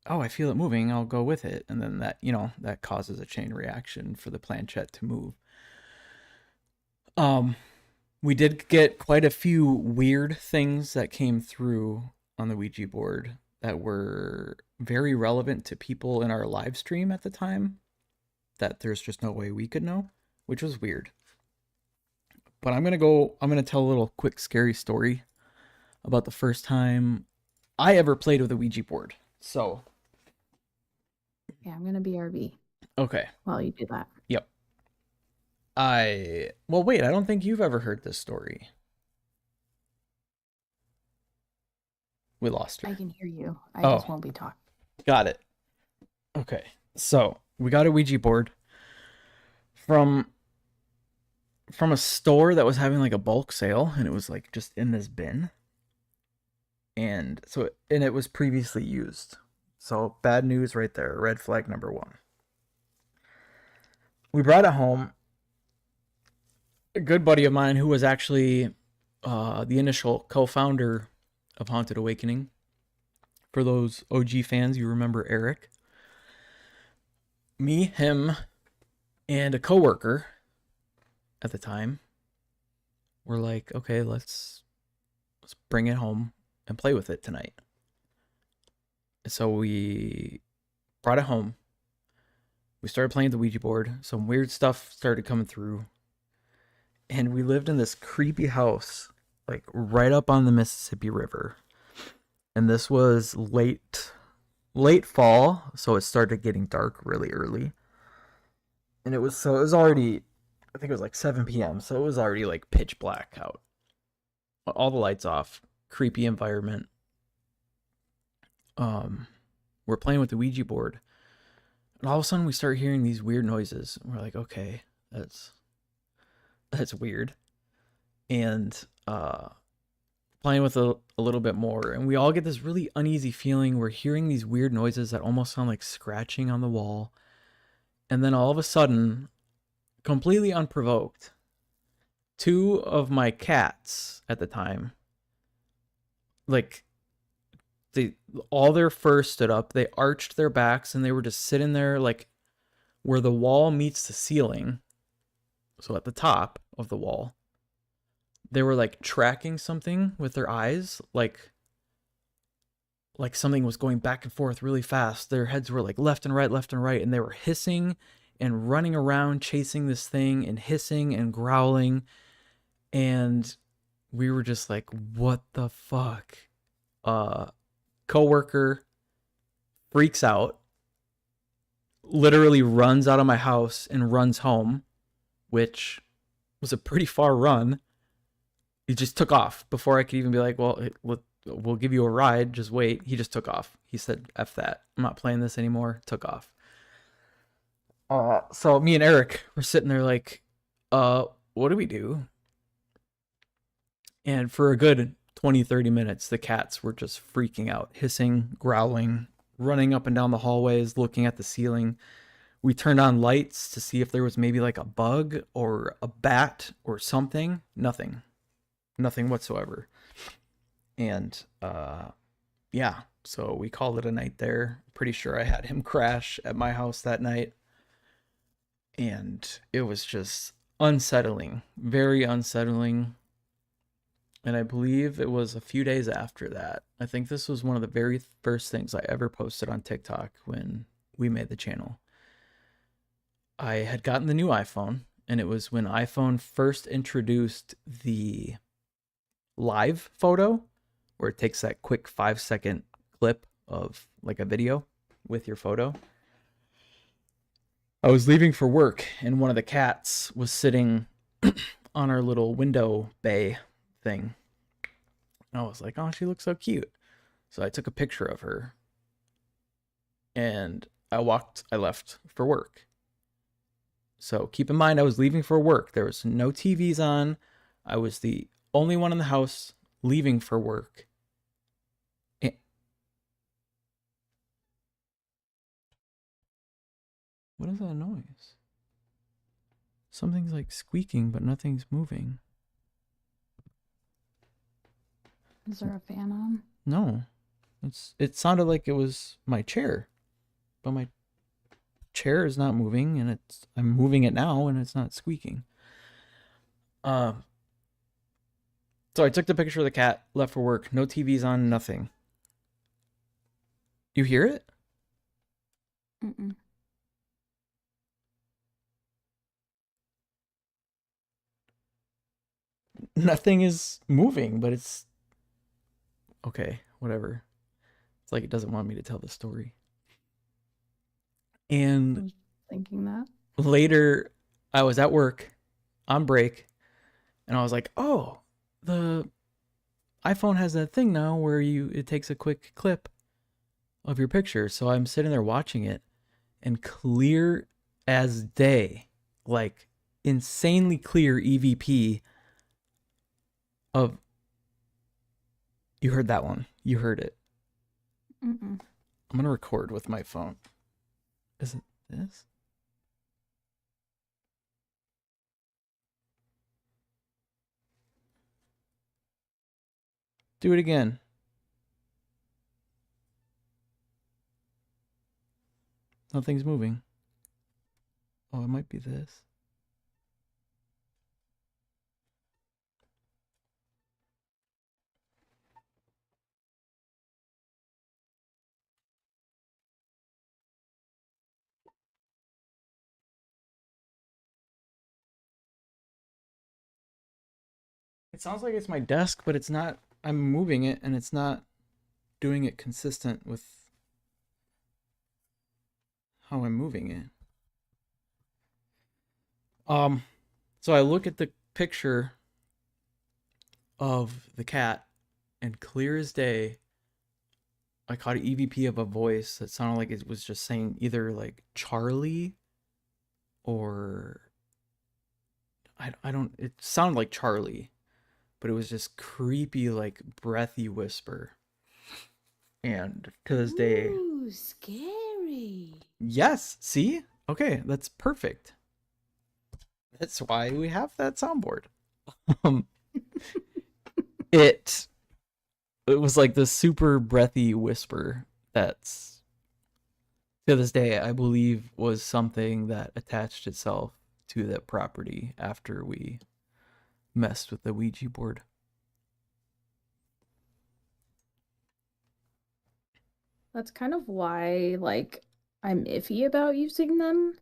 oh, I feel it moving, I'll go with it. And then that causes a chain reaction for the planchette to move. We did get quite a few weird things that came through on the Ouija board that were very relevant to people in our live stream at the time that there's just no way we could know, which was weird. But I'm going to tell a little quick scary story about the first time I ever played with a Ouija board. So. Yeah, I'm going to BRB. Okay. While you do that. Yep. Well, wait, I don't think you've ever heard this story. We lost her. I can hear you. I Oh. just won't be talking. Got it. Okay. So we got a Ouija board from a store that was having like a bulk sale, and it was like just in this bin. And it was previously used. So bad news right there. Red flag number 1. We brought it home. A good buddy of mine who was actually the initial co-founder of Haunted Awakening. For those OG fans, you remember Eric. Me, him, and a coworker at the time were like, okay, let's bring it home and play with it tonight. So we brought it home. We started playing the Ouija board. Some weird stuff started coming through. And we lived in this creepy house, like right up on the Mississippi River. And this was late fall, so it started getting dark really early. And it was already, I think it was like 7 p.m. So it was already like pitch black out. All the lights off, creepy environment. We're playing with the Ouija board, and all of a sudden we start hearing these weird noises. We're like, okay, that's weird. And playing with a little bit more, and we all get this really uneasy feeling. We're hearing these weird noises that almost sound like scratching on the wall. And then all of a sudden, completely unprovoked, 2 of my cats at the time, like, all their fur stood up, they arched their backs, and they were just sitting there like where the wall meets the ceiling. So at the top of the wall, they were like tracking something with their eyes, like something was going back and forth really fast. Their heads were like left and right, and they were hissing and running around chasing this thing and hissing and growling. And we were just like, what the fuck? Coworker freaks out, literally runs out of my house and runs home, which was a pretty far run. He just took off before I could even be like, well, we'll give you a ride, just wait. He just took off. He said, F that, I'm not playing this anymore. Took off. So me and Eric were sitting there like, what do we do? And for a good 20-30 minutes, the cats were just freaking out, hissing, growling, running up and down the hallways, looking at the ceiling. We turned on lights to see if there was maybe like a bug or a bat or something. Nothing whatsoever. And yeah, so we called it a night there. Pretty sure I had him crash at my house that night. And it was just unsettling, very unsettling. And I believe it was a few days after that. I think this was one of the very first things I ever posted on TikTok when we made the channel. I had gotten the new iPhone, and it was when iPhone first introduced the live photo, where it takes that quick 5-second clip of like a video with your photo. I was leaving for work, and one of the cats was sitting on our little window bay thing. And I was like, oh, she looks so cute. So I took a picture of her, and I left for work. So keep in mind, I was leaving for work. There was no TVs on. I was the only one in the house leaving for work. What is that noise? Something's like squeaking, but nothing's moving. Is there a fan on? No. It sounded like it was my chair. But my chair is not moving, and I'm moving it now, and it's not squeaking. So I took the picture of the cat, left for work, no TVs on, nothing. You hear it? Mm-mm. Nothing is moving, but it's okay, whatever. It's like it doesn't want me to tell the story. I And was thinking that. later, I was at work on break, and I was like, oh, iPhone has that thing now where it takes a quick clip of your picture. So I'm sitting there watching it, and clear as day, like insanely clear EVP of, you heard that one. You heard it. Mm-mm. I'm going to record with my phone. Is it this? Do it again. Nothing's moving. Oh, it might be this. It sounds like it's my desk, but it's not. I'm moving it, and it's not doing it consistent with how I'm moving it. So I look at the picture of the cat, and clear as day, I caught an EVP of a voice that sounded like it was just saying either like Charlie or I don't, it sounded like Charlie, but it was just creepy, like breathy whisper. And to this day, Ooh, scary. yes, see? Okay, that's perfect. That's why we have that soundboard. Um, it was like this super breathy whisper that's, to this day, I believe was something that attached itself to that property after we messed with the Ouija board. That's kind of why, like, I'm iffy about using them,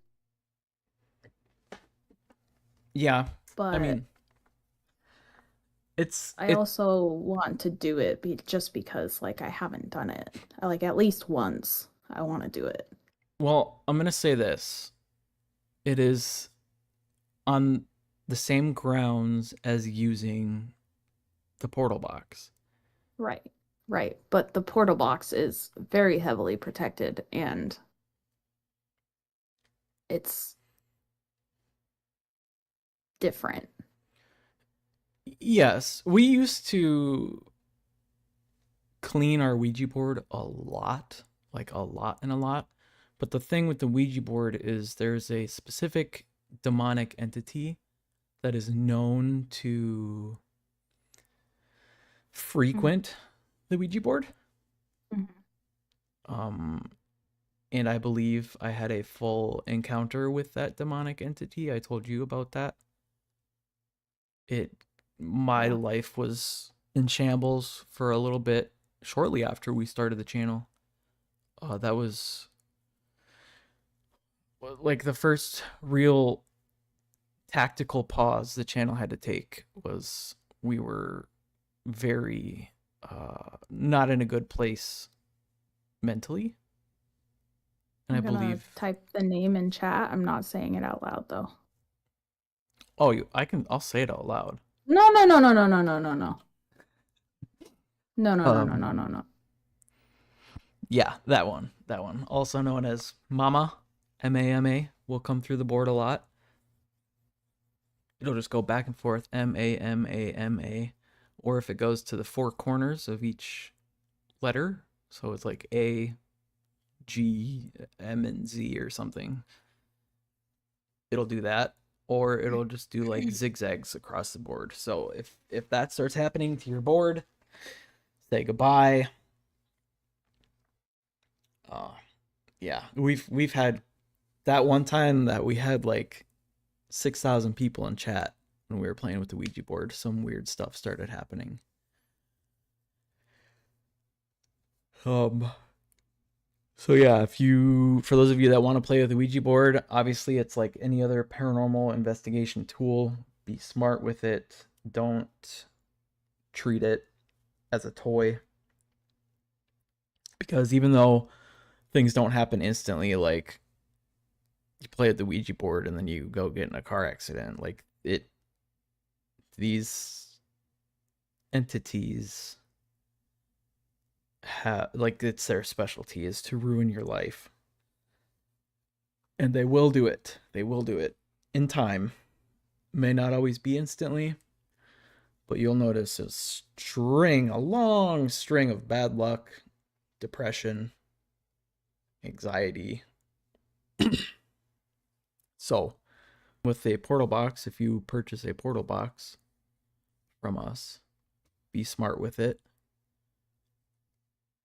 Yeah, but I mean, it's I also want to do it just because, like, I haven't done it. Like, at least once, I want to do it. well, I'm gonna say this. It is on the same grounds as using the portal box. Right, right. But the portal box is very heavily protected, and it's different. Yes, we used to clean our Ouija board a lot, like a lot and a lot. But the thing with the Ouija board is there's a specific demonic entity that is known to frequent the Ouija board. Mhm. And I believe I had a full encounter with that demonic entity. I told you about that. My Yeah. life was in shambles for a little bit shortly after we started the channel. That was like the first real tactical pause the channel had to take. Was we were very not in a good place mentally. And I'm I gonna believe type the name in chat. I'm not saying it out loud though. I'll say it out loud. No, no, no, no, no, no, no, no, no. No, no, no, no, Um, no, no, no. Yeah, that one. Also known as Mama, M-A-M-A, will come through the board a lot. It'll just go back and forth, M-A-M-A-M-A. Or if it goes to the four corners of each letter, so it's like A, G, M, and Z or something, it'll do that. Or it'll just do like zigzags across the board. So if that starts happening to your board, say goodbye. Yeah, we've had that one time that we had like 6,000 people in chat when we were playing with the Ouija board. Some weird stuff started happening. So yeah, for those of you that want to play with the Ouija board, obviously it's like any other paranormal investigation tool. Be smart with it. Don't treat it as a toy. Because even though things don't happen instantly, like you play with the Ouija board and then you go get in a car accident, like these entities like it's their specialty is to ruin your life. And they will do it. They will do it in time. May not always be instantly, but you'll notice a long string of bad luck, depression, anxiety. So, with a portal box, if you purchase a portal box from us, be smart with it.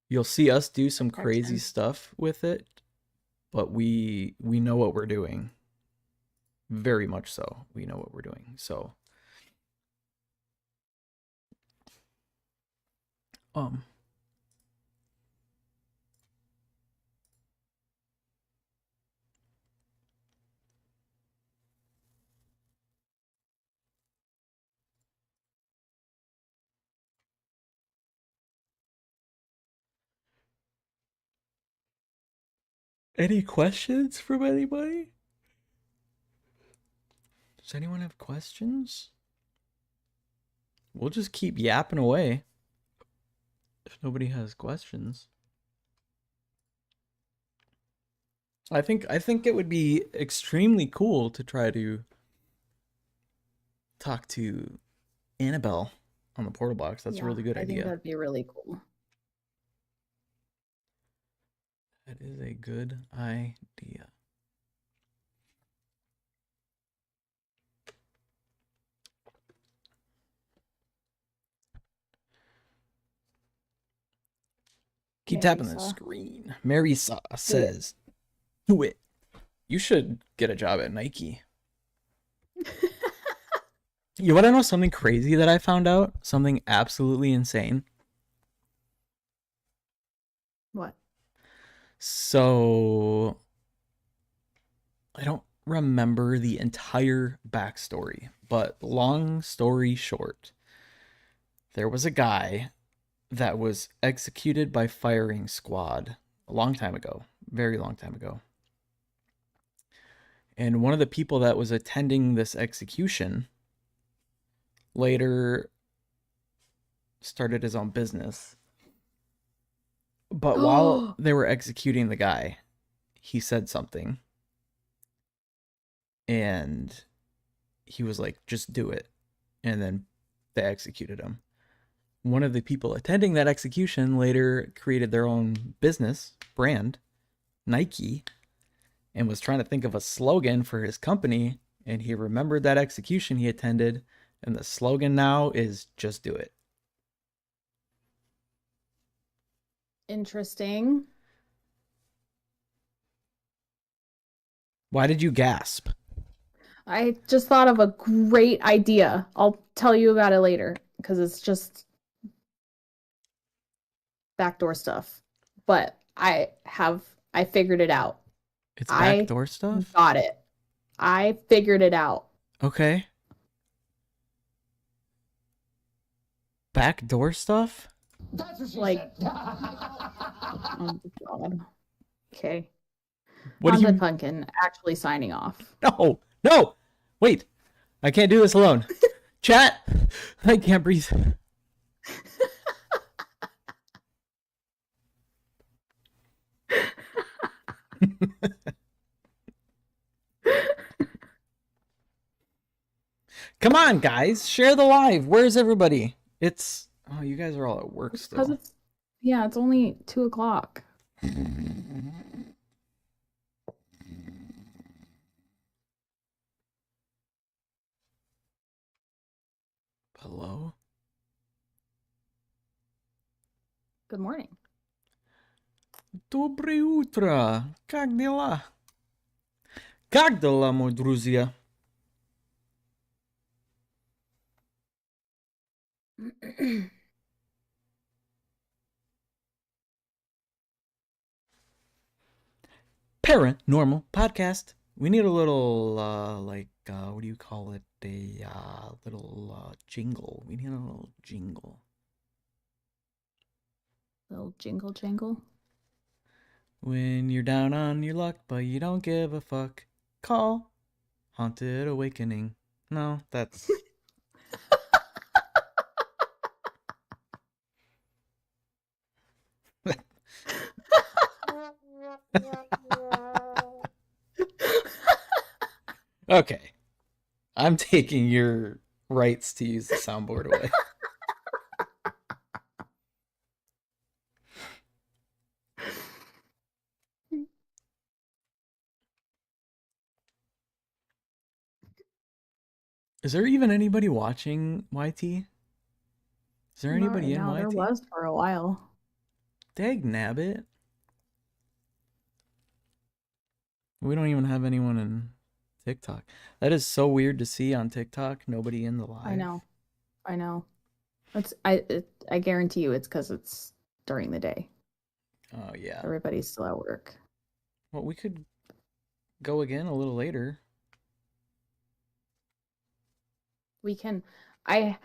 You'll see us do some crazy stuff with it, but we know what we're doing. Very much so. We know what we're doing. So, any questions from anybody? Does anyone have questions? We'll just keep yapping away if nobody has questions. I think it would be extremely cool to try to talk to Annabelle on the portal box. That's a really good idea. I think that'd be really cool. That is a good idea. Keep tapping the screen. Mary says, do it. You should get a job at Nike. You want to know something crazy that I found out? Something absolutely insane. What? So, I don't remember the entire backstory, but long story short, there was a guy that was executed by firing squad a long time ago, very long time ago. And one of the people that was attending this execution later started his own business. But while they were executing the guy, he said something. And he was like, just do it. And then they executed him. One of the people attending that execution later created their own business brand, Nike, and was trying to think of a slogan for his company. And he remembered that execution he attended. And the slogan now is just do it. Interesting. Why did you gasp? I just thought of a great idea. I'll tell you about it later because it's just backdoor stuff. But I figured it out. It's backdoor stuff? Got it. I figured it out. Okay. Backdoor stuff? That's what she Like, said. oh God. Okay. What do you... Haunted Pumpkin actually signing off. No! Wait. I can't do this alone. Chat! I can't breathe. Come on, guys. Share the live. Where's everybody? It's... Oh, you guys are all at work still. It's only 2:00. Hello? Good morning. Доброе утро. Как дела? Как дела, мои друзья? Paranormal Podcast. We need a little, what do you call it? A little jingle. We need a little jingle. Little jingle jangle. When you're down on your luck, but you don't give a fuck, call Haunted Awakening. No, that's... Okay. I'm taking your rights to use the soundboard away. Is there even anybody watching YT? Is there Not anybody right in now. YT? There was for a while. Dag nabbit. We don't even have anyone in TikTok. That is so weird to see on TikTok. Nobody in the live. I know. I guarantee you it's because it's during the day. Oh, yeah. Everybody's still at work. Well, we could go again a little later. We can. My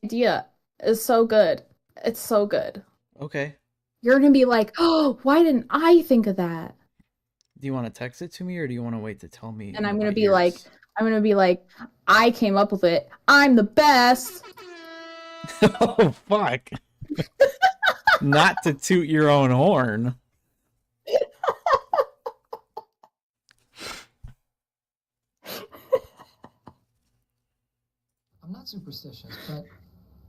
idea is so good. It's so good. Okay. You're gonna be like, oh, why didn't I think of that? Do you want to text it to me or do you want to wait to tell me? And I'm gonna be like, I came up with it. I'm the best. Oh, fuck. Not to toot your own horn. I'm not superstitious, but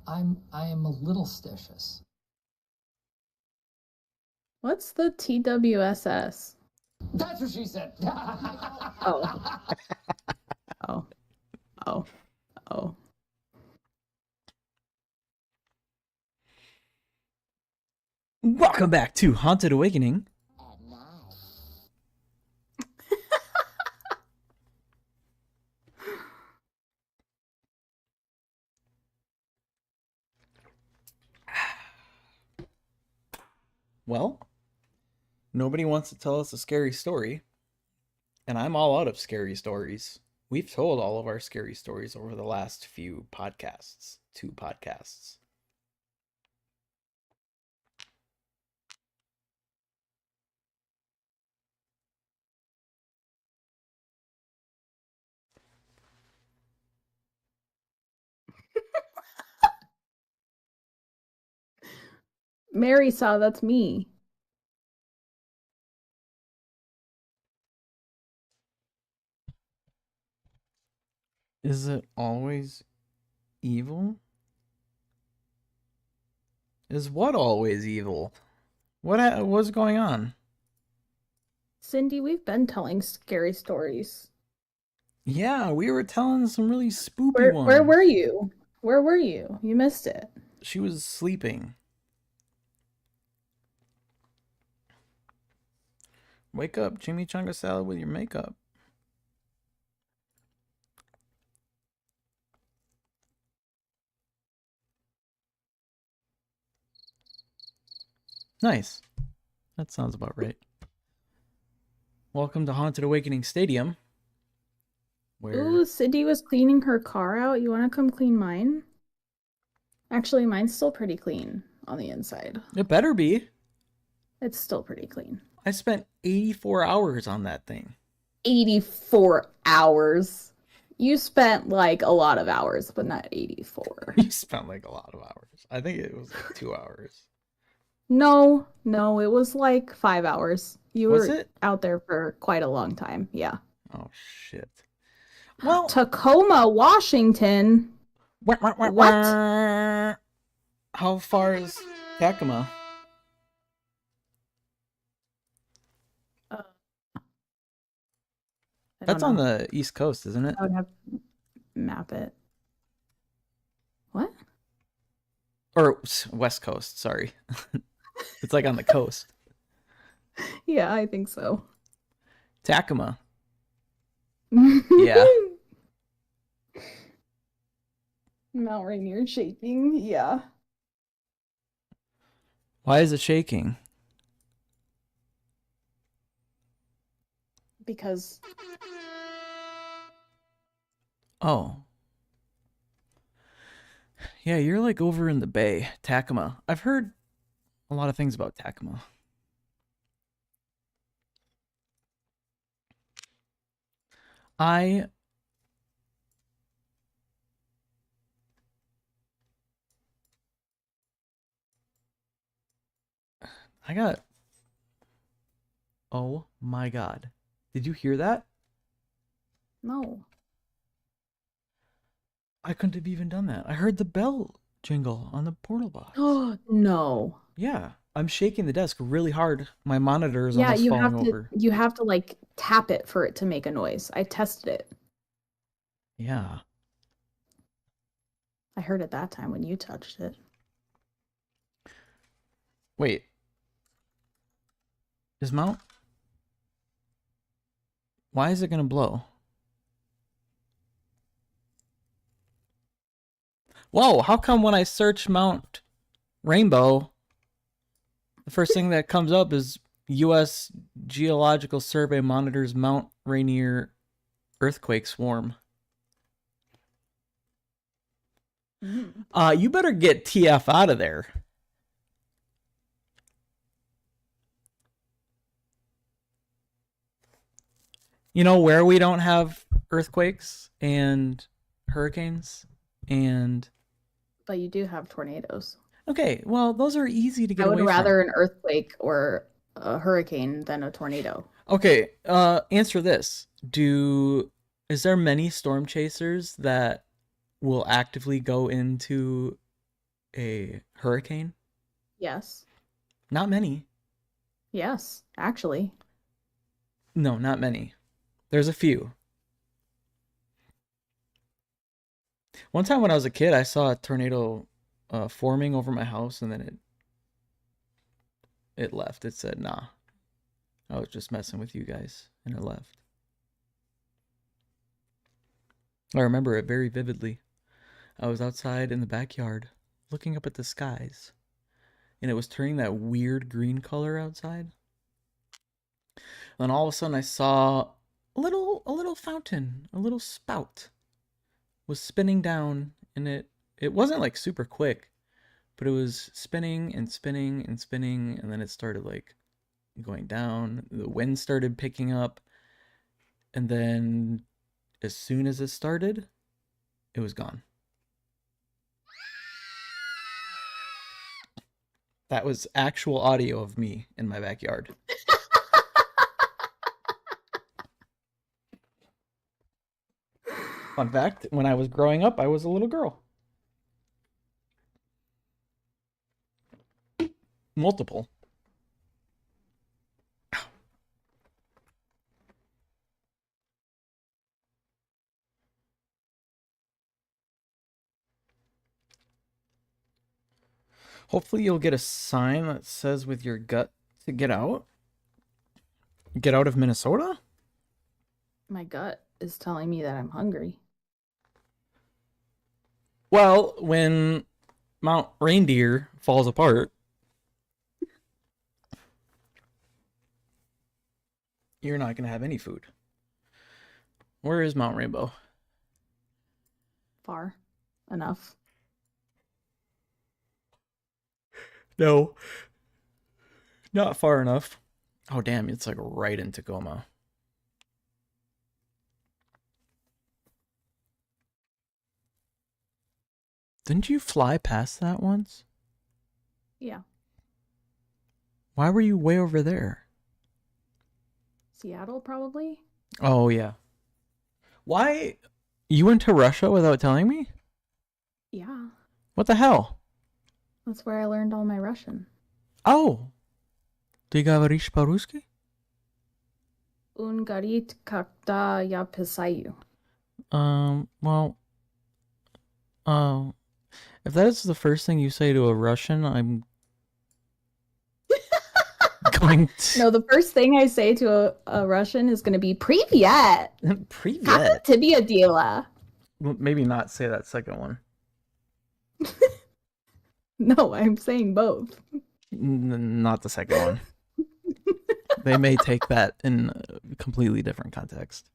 I am a little stitious. What's the TWSS? That's what she said. Oh. Oh. Oh. Oh. Welcome back to Haunted Awakening. Well, nobody wants to tell us a scary story, and I'm all out of scary stories. We've told all of our scary stories over the last few podcasts, 2 podcasts. Mary saw, that's me. Is it always evil? Is what always evil? What's going on? Cindy, we've been telling scary stories. Yeah, we were telling some really spoopy ones. Where were you? Where were you? You missed it. She was sleeping. Wake up, chimichanga salad with your makeup. Nice. That sounds about right. Welcome to Haunted Awakening Stadium. Where... Ooh, Cindy was cleaning her car out. You want to come clean mine? Actually, mine's still pretty clean on the inside. It better be. It's still pretty clean. I spent 84 hours on that thing. 84 hours. You spent like a lot of hours, but not 84. You spent like a lot of hours. I think it was like 2 hours. No, it was like 5 hours. You Was were it? out there for quite a long time. Yeah. Oh, shit. Well, Tacoma, Washington. What? How far is Tacoma? That's on the East Coast, isn't it? I would have to map it. What? Or West Coast, sorry. It's like on the coast. Yeah, I think so. Tacoma. Yeah. Mount Rainier shaking. Yeah. Why is it shaking? Because. Oh. Yeah, you're like over in the bay, Tacoma. I've heard a lot of things about Tacoma. I got... Oh my God. Did you hear that? No. I couldn't have even done that. I heard the bell jingle on the portal box. Oh, no. Yeah. I'm shaking the desk really hard. My monitor is Yeah, almost you falling have to over. you have to like tap it for it to make a noise. I tested it. Yeah. I heard it that time when you touched it. Wait. Is Mount? Why is it going to blow? Whoa, how come when I search Mount Rainbow, the first thing that comes up is U.S. Geological Survey monitors Mount Rainier earthquake swarm? You better get TF out of there. You know where we don't have earthquakes and hurricanes and... But you do have tornadoes. Okay, well, those are easy to get away I from. would rather an earthquake or a hurricane than a tornado. Okay, answer this. Is there many storm chasers that will actively go into a hurricane? Yes. Not many. Yes, actually. No, not many. There's a few. One time when I was a kid, I saw a tornado forming over my house, and then it left. It said, nah, I was just messing with you guys, and it left. I remember it very vividly. I was outside in the backyard looking up at the skies, and it was turning that weird green color outside. Then all of a sudden I saw a little fountain, a little spout was spinning down, and it wasn't like super quick, but it was spinning and spinning and spinning, and then it started like going down. The wind started picking up, and then as soon as it started, it was gone. That was actual audio of me in my backyard. Fun fact, when I was growing up, I was a little girl. Multiple. Hopefully you'll get a sign that says with your gut to get out. Get out of Minnesota? My gut is telling me that I'm hungry. Well, when Mount Reindeer falls apart, you're not going to have any food. Where is Mount Rainbow? Far enough. No. Not far enough. Oh, damn, it's like right in Tacoma. Didn't you fly past that once? Yeah. Why were you way over there? Seattle, probably? Oh, yeah. Why? You went to Russia without telling me? Yeah. What the hell? That's where I learned all my Russian. Oh. Ты говоришь по-русски? Он говорит, когда я писаю. Well, if that is the first thing you say to a Russian, I'm going to... No, the first thing I say to a Russian is going to be Привет! Привет. Как тебе дела? Well, maybe not say that second one. No, I'm saying both. Not the second one. They may take that in a completely different context.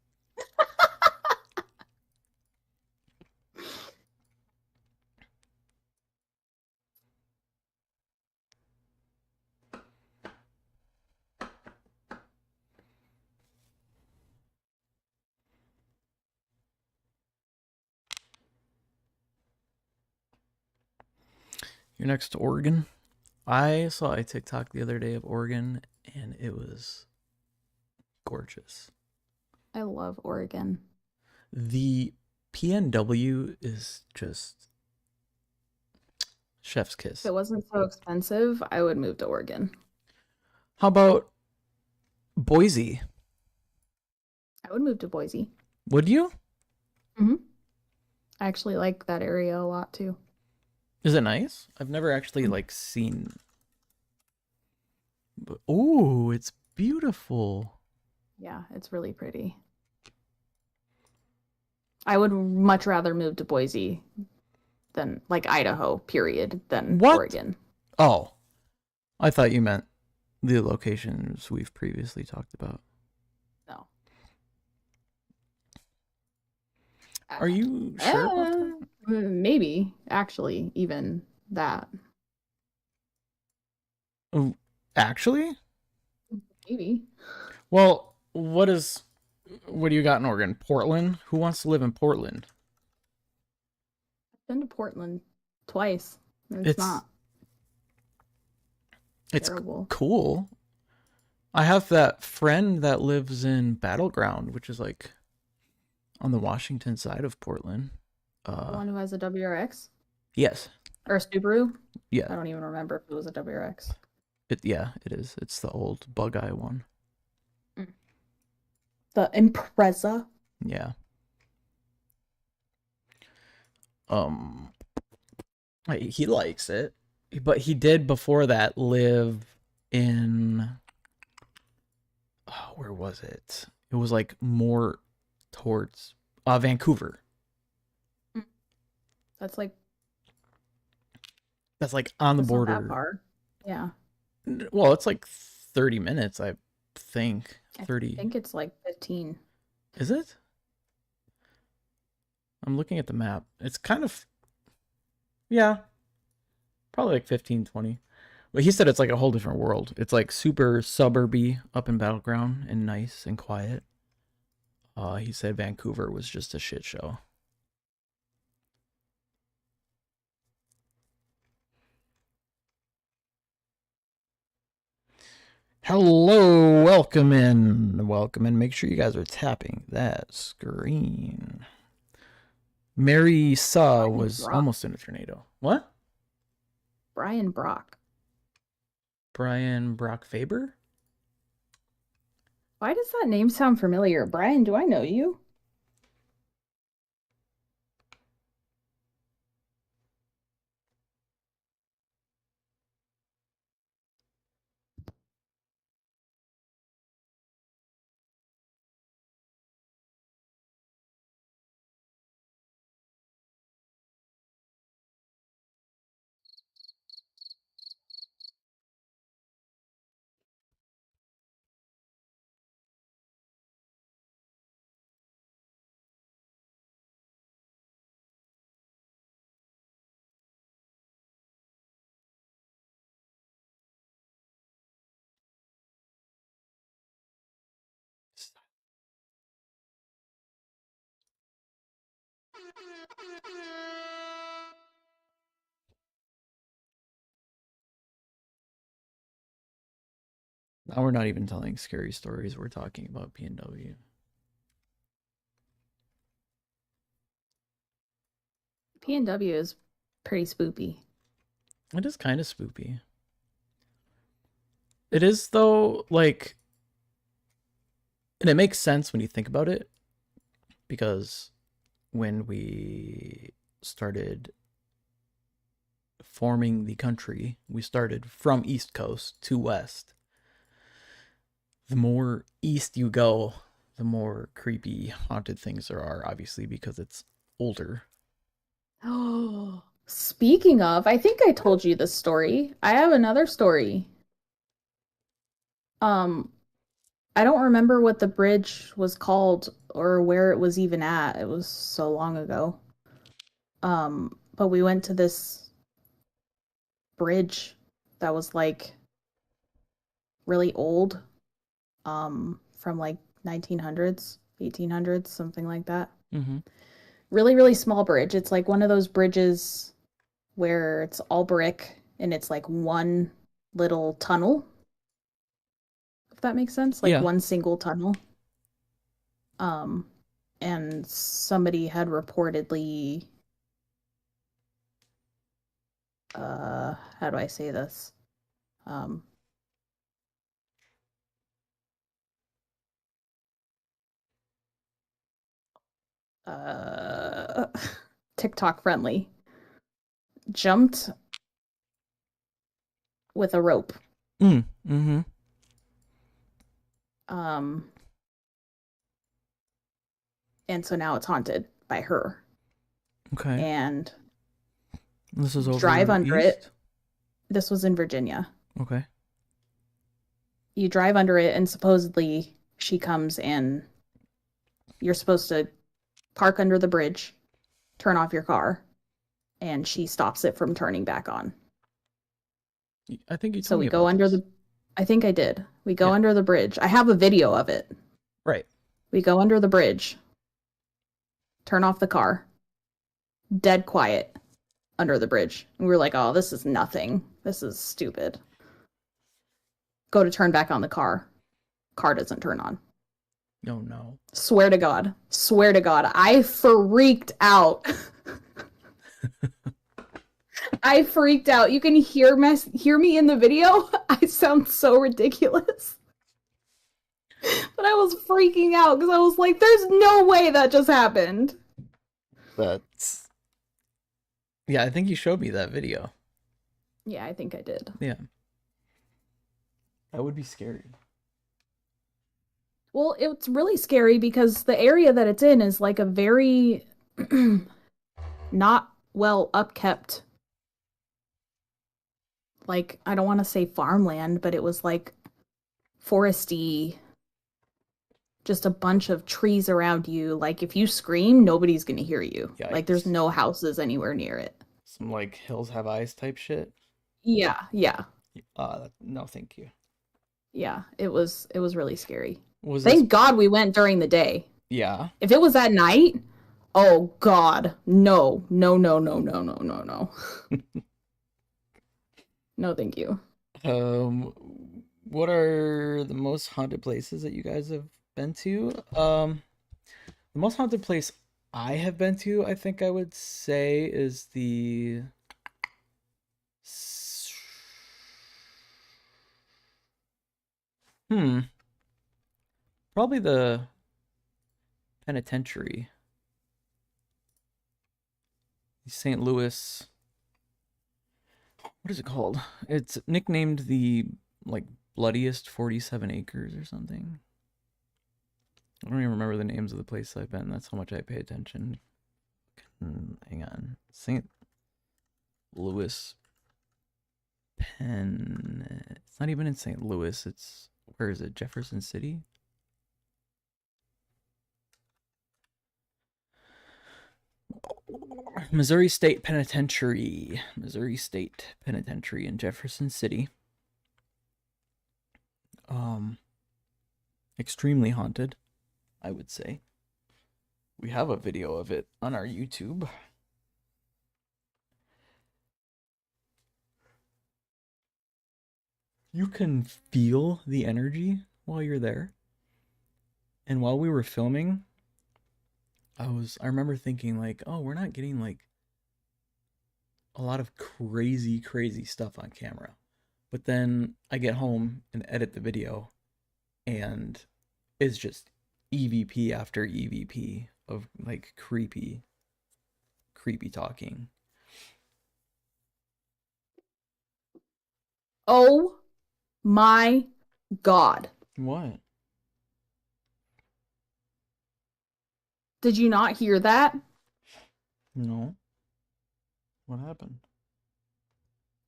You're next to Oregon. I saw a TikTok the other day of Oregon, and it was gorgeous. I love Oregon. The PNW is just chef's kiss. If it wasn't so expensive, I would move to Oregon. How about Boise? I would move to Boise. Would you? I actually like that area a lot too. Is it nice? I've never actually seen. Oh, it's beautiful. Yeah, it's really pretty. I would much rather move to Boise than Idaho, period, than Oregon. Oh, I thought you meant the locations we've previously talked about. No. Are you sure about that? Maybe, actually, even that. Oh, actually? Maybe. Well, what do you got in Oregon? Portland? Who wants to live in Portland? I've been to Portland twice. It's terrible. Cool. I have that friend that lives in Battleground, which is on the Washington side of Portland. The one who has a WRX? Yes. Or a Subaru? Yeah. I don't even remember if it was a WRX. It is. It's the old Bug-Eye one. The Impreza? Yeah. He likes it, but he did before that live in where was it? It was more towards Vancouver. That's on the border. Not that far. Yeah. Well, it's 30 minutes, I think. 30. I think it's 15. Is it? I'm looking at the map. It's kind of, yeah, probably 15, 20. But he said it's a whole different world. It's super suburby up in Battleground and nice and quiet. He said Vancouver was just a shit show. Hello, welcome in. Make sure you guys are tapping that screen. Mary Saw was almost in a tornado. What? Brian Brock. Brian Brock Faber? Why does that name sound familiar? Brian, do I know you? Now we're not even telling scary stories. We're talking about PNW. PNW is pretty spoopy. It is kind of spoopy. It is, though, and it makes sense when you think about it, because when we started forming the country, we started from East Coast to West. The more east you go, the more creepy haunted things there are, obviously, because it's older. Oh, speaking of, I think I told you this story. I have another story. I don't remember what the bridge was called or where it was even at. It was so long ago. But we went to this bridge that was really old, from 1900s, 1800s, something like that. Mm-hmm. Really, really small bridge. It's one of those bridges where it's all brick and it's one little tunnel. If that makes sense. Yeah. One single tunnel. and somebody had reportedly, how do I say this? Um, uh, TikTok friendly, jumped with a rope. Mm-hmm. And so now it's haunted by her. Okay. And This is over drive under east? it. This was in Virginia. Okay. You drive under it, and supposedly she comes and you're supposed to park under the bridge, turn off your car, and she stops it from turning back on. I think you told So me we go about under this. I think I did. We go Yeah. under the bridge. I have a video of it. Right. We go under the bridge, turn off the car, dead quiet under the bridge. And we were like, oh, this is nothing. This is stupid. Go to turn back on the car. Car doesn't turn on. No, no. Swear to God. Swear to God. I freaked out. I freaked out. You can hear me in the video. I sound so ridiculous. But I was freaking out because I was like, there's no way that just happened. That's... Yeah, I think you showed me that video. Yeah, I think I did. Yeah. That would be scary. Well, it's really scary because the area that it's in is like a very not well upkept, like, I don't want to say farmland, but it was like foresty, just a bunch of trees around you. Like, if you scream, nobody's going to hear you. Yikes. Like, there's no houses anywhere near it. Some like hills have eyes type shit. Yeah, yeah. No, thank you. Yeah, it was really scary. Was Thank God we went during the day. Yeah. If it was at night, oh God, no, no, no, no, no, no, no, no. No, thank you. What are the most haunted places that you guys have been to? The most haunted place I have been to, I think I would say, is the probably the penitentiary. St. Louis. What is it called? It's nicknamed the like bloodiest 47 acres or something. I don't even remember the names of the places I've been. That's how much I pay attention. Hang on. St. Louis Penn. It's not even in St. Louis. It's, where is it? Jefferson City? Missouri State Penitentiary. Missouri State Penitentiary in Jefferson City. Extremely haunted, I would say. We have a video of it on our YouTube. You can feel the energy while you're there. And while we were filming, I remember thinking like, oh, we're not getting like a lot of crazy stuff on camera. But then I get home and edit the video and it's just EVP after EVP of like creepy talking. Oh my God. What? Did you not hear that? No. What happened?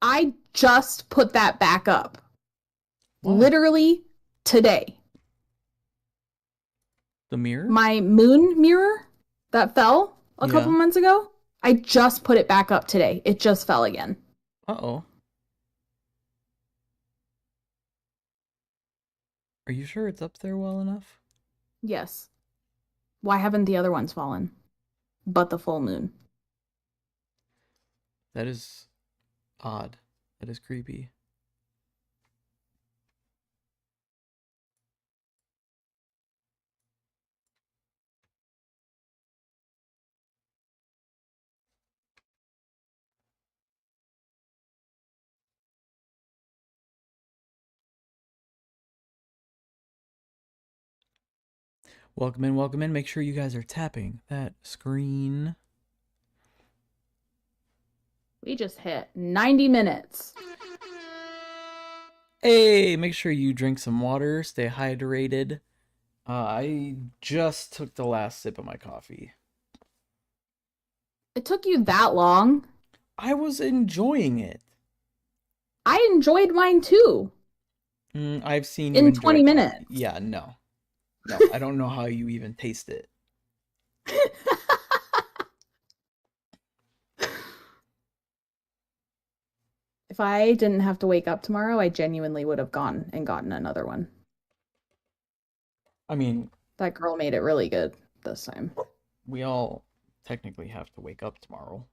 I just put that back up. What? Literally today. The mirror? My moon mirror that fell a couple months ago, I just put it back up today. It just fell again. Uh-oh. Are you sure it's up there well enough? Yes. Why haven't the other ones fallen? But the full moon. That is odd. That is creepy. Welcome in, welcome in. Make sure you guys are tapping that screen. We just hit 90 minutes. Hey, make sure you drink some water, stay hydrated. I just took the last sip of my coffee. It took you that long? I was enjoying it. I enjoyed mine too. I've seen you in enjoy 20 coffee. minutes. Yeah, no. I don't know how you even taste it. If I didn't have to wake up tomorrow, I genuinely would have gone and gotten another one. I mean, that girl made it really good this time. We all technically have to wake up tomorrow.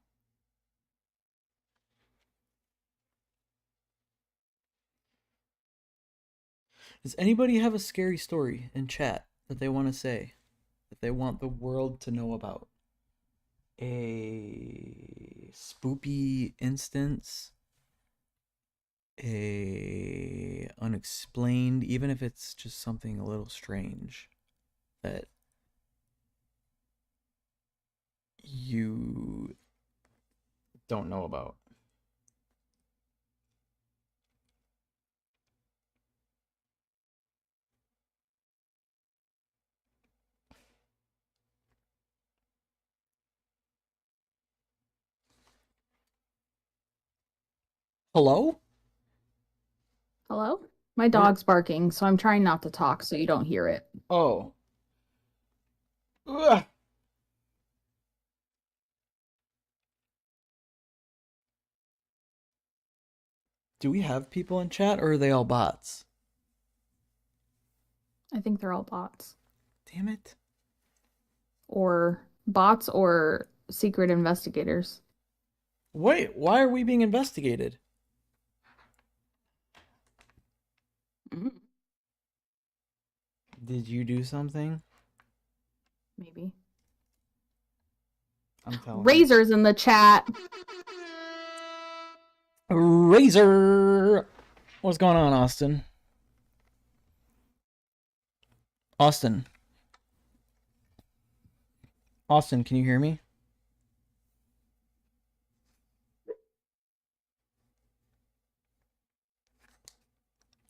Does anybody have a scary story in chat that they want to say? That they want the world to know about? A spoopy instance? A unexplained, even if it's just something a little strange that you don't know about? Hello? Hello? My dog's barking, so I'm trying not to talk so you don't hear it. Oh. Ugh. Do we have people in chat, or are they all bots? I think they're all bots. Damn it. Or bots or secret investigators. Wait, why are we being investigated? Did you do something? Maybe. I'm telling Razor's in the chat. Razor! What's going on, Austin? Austin. Austin, can you hear me?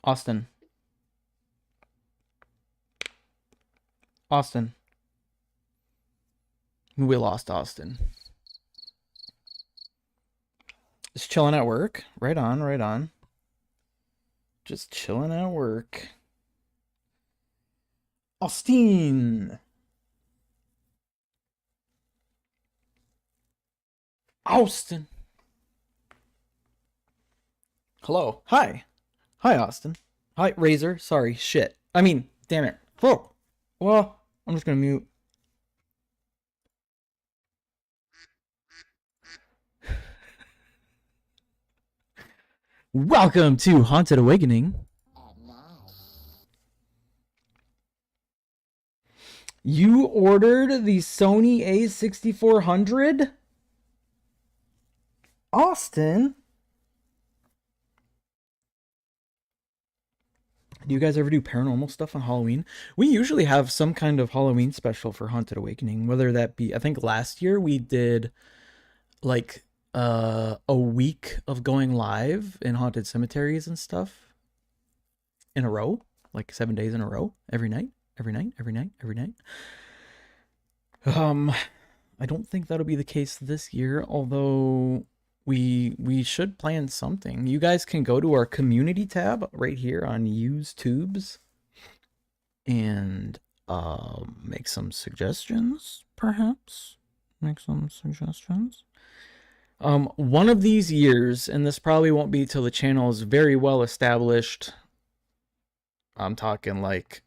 Austin. Austin. We lost Austin. Just chilling at work. Right on, right on. Just chilling at work. Austin. Austin. Hello. Hi. Hi, Austin. Hi, Razor. Sorry, shit. I mean, damn it. Oh. Well, I'm just gonna mute. Welcome to Haunted Awakening. You ordered the Sony A6400? Austin? Do you guys ever do paranormal stuff on Halloween? We usually have some kind of Halloween special for Haunted Awakening, whether that be, I think last year we did like a week of going live in haunted cemeteries and stuff in a row, like 7 days in a row, every night. I don't think that'll be the case this year, although we should plan something. You guys can go to our community tab right here on YouTubes and make some suggestions, perhaps. Make some suggestions. One of these years, and this probably won't be till the channel is very well established. I'm talking like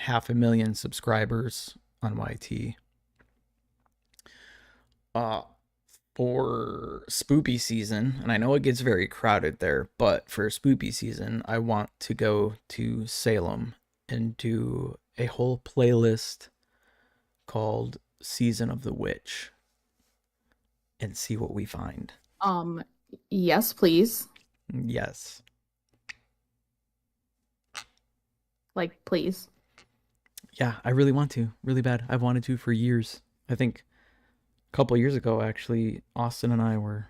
500,000 subscribers on YT. For spoopy season, and I know it gets very crowded there, but for spoopy season, I want to go to Salem and do a whole playlist called Season of the Witch and see what we find. Yes, please. Yes. Like, please. Yeah, I really want to, really bad. I've wanted to for years. I think a couple years ago, actually, Austin and I were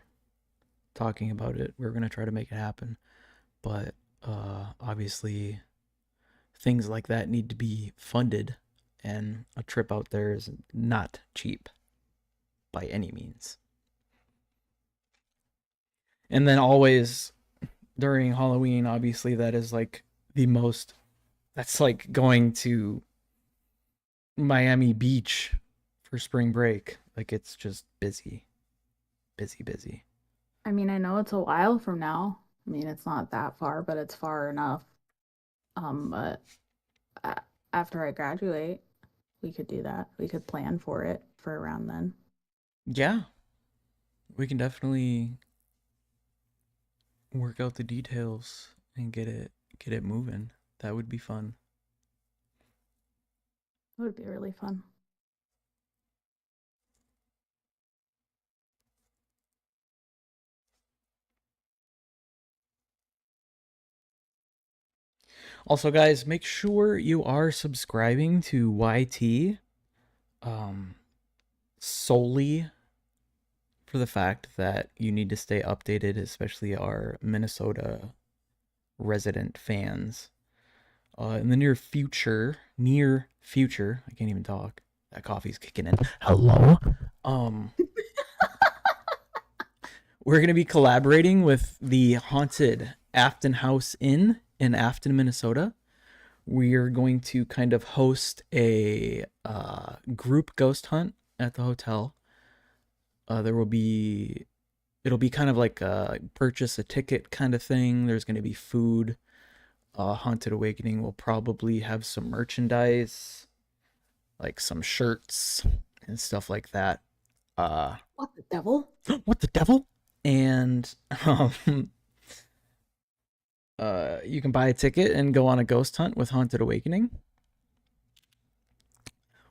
talking about it. We were gonna try to make it happen, but obviously things like that need to be funded, and a trip out there is not cheap by any means. And then always during Halloween, obviously that is like the most. That's like going to Miami Beach for spring break. Like it's just busy, busy, busy. I mean, I know it's a while from now. I mean, it's not that far, but it's far enough. But after I graduate, we could do that. We could plan for it for around then. Yeah, we can definitely work out the details and get it moving. That would be fun. It would be really fun. Also, guys, make sure you are subscribing to YT solely for the fact that you need to stay updated, especially our Minnesota resident fans. In the near future, I can't even talk. That coffee's kicking in. Hello. We're going to be collaborating with the haunted Afton House Inn in Afton, Minnesota. We are going to kind of host a group ghost hunt at the hotel. It'll be kind of like a purchase a ticket kind of thing. There's going to be food. Haunted Awakening will probably have some merchandise, like some shirts and stuff like that. What the devil? What the devil? And you can buy a ticket and go on a ghost hunt with Haunted Awakening.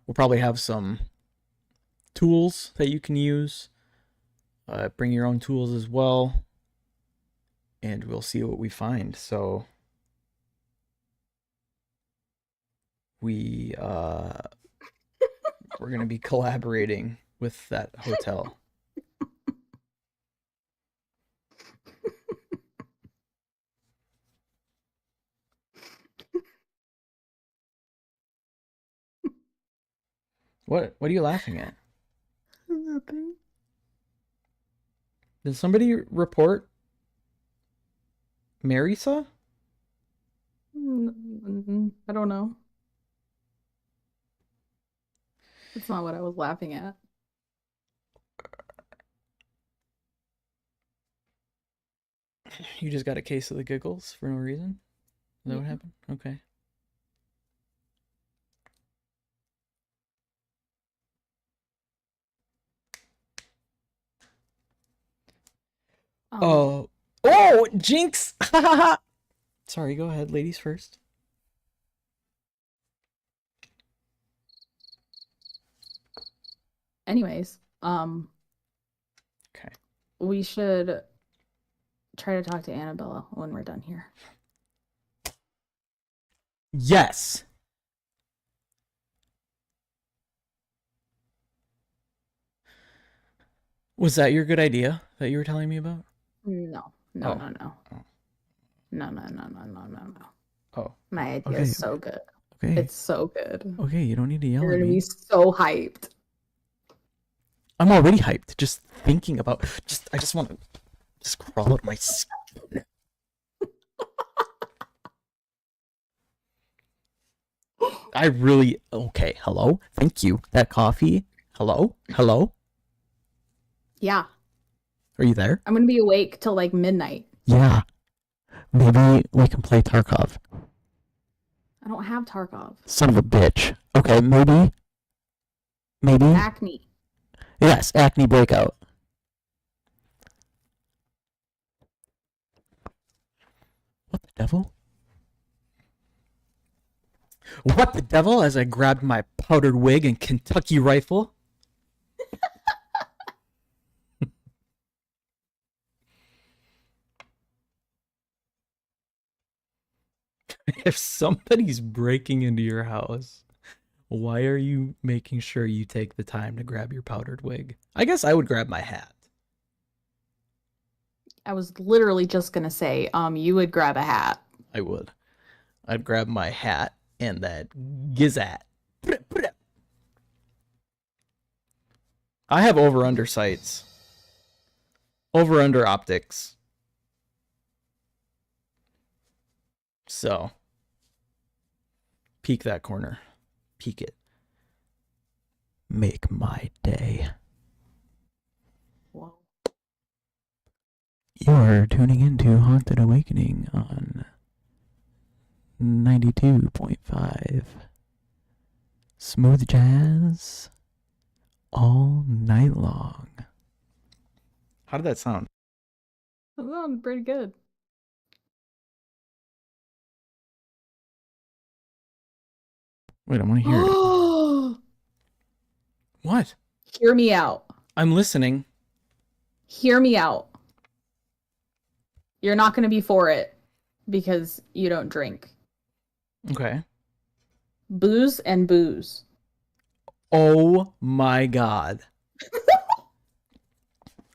We'll probably have some tools that you can use. Bring your own tools as well. And we'll see what we find. So we're going to be collaborating with that hotel. What are you laughing at? Nothing. Did somebody report Marisa? I don't know. That's not what I was laughing at. You just got a case of the giggles for no reason? Is that what happened? Okay. Oh, jinx! Sorry, go ahead, ladies first. Anyways, Okay. we should try to talk to Annabella when we're done here. Yes. Was that your good idea that you were telling me about? No. Oh. No. No. Oh. My idea Okay. is so good. Okay. It's so good. Okay, you don't need to yell You're at gonna me. be so hyped. I'm already hyped. Just thinking about. I just want to just crawl out my skin. I really. Okay. Hello. Thank you. That coffee. Hello. Yeah. Are you there? I'm gonna be awake till like midnight. Yeah. Maybe we can play Tarkov. I don't have Tarkov. Son of a bitch. Okay, maybe. Acne. Yes, acne breakout. What the devil? What the devil? As I grabbed my powdered wig and Kentucky rifle. If somebody's breaking into your house, Why are you making sure you take the time to grab your powdered wig? I guess I would grab my hat. I was literally just gonna say, you would grab a hat. I would. I'd grab my hat and that gizzat. I have over-under sights. Over-under optics. So, peek that corner. Peek it. Make my day. Whoa. You are tuning into Haunted Awakening on 92.5. Smooth jazz all night long. How did that sound? That sounds pretty good. Wait, I want to hear it. What? Hear me out. I'm listening. Hear me out. You're not going to be for it because you don't drink. Okay. Booze and booze. Oh my God.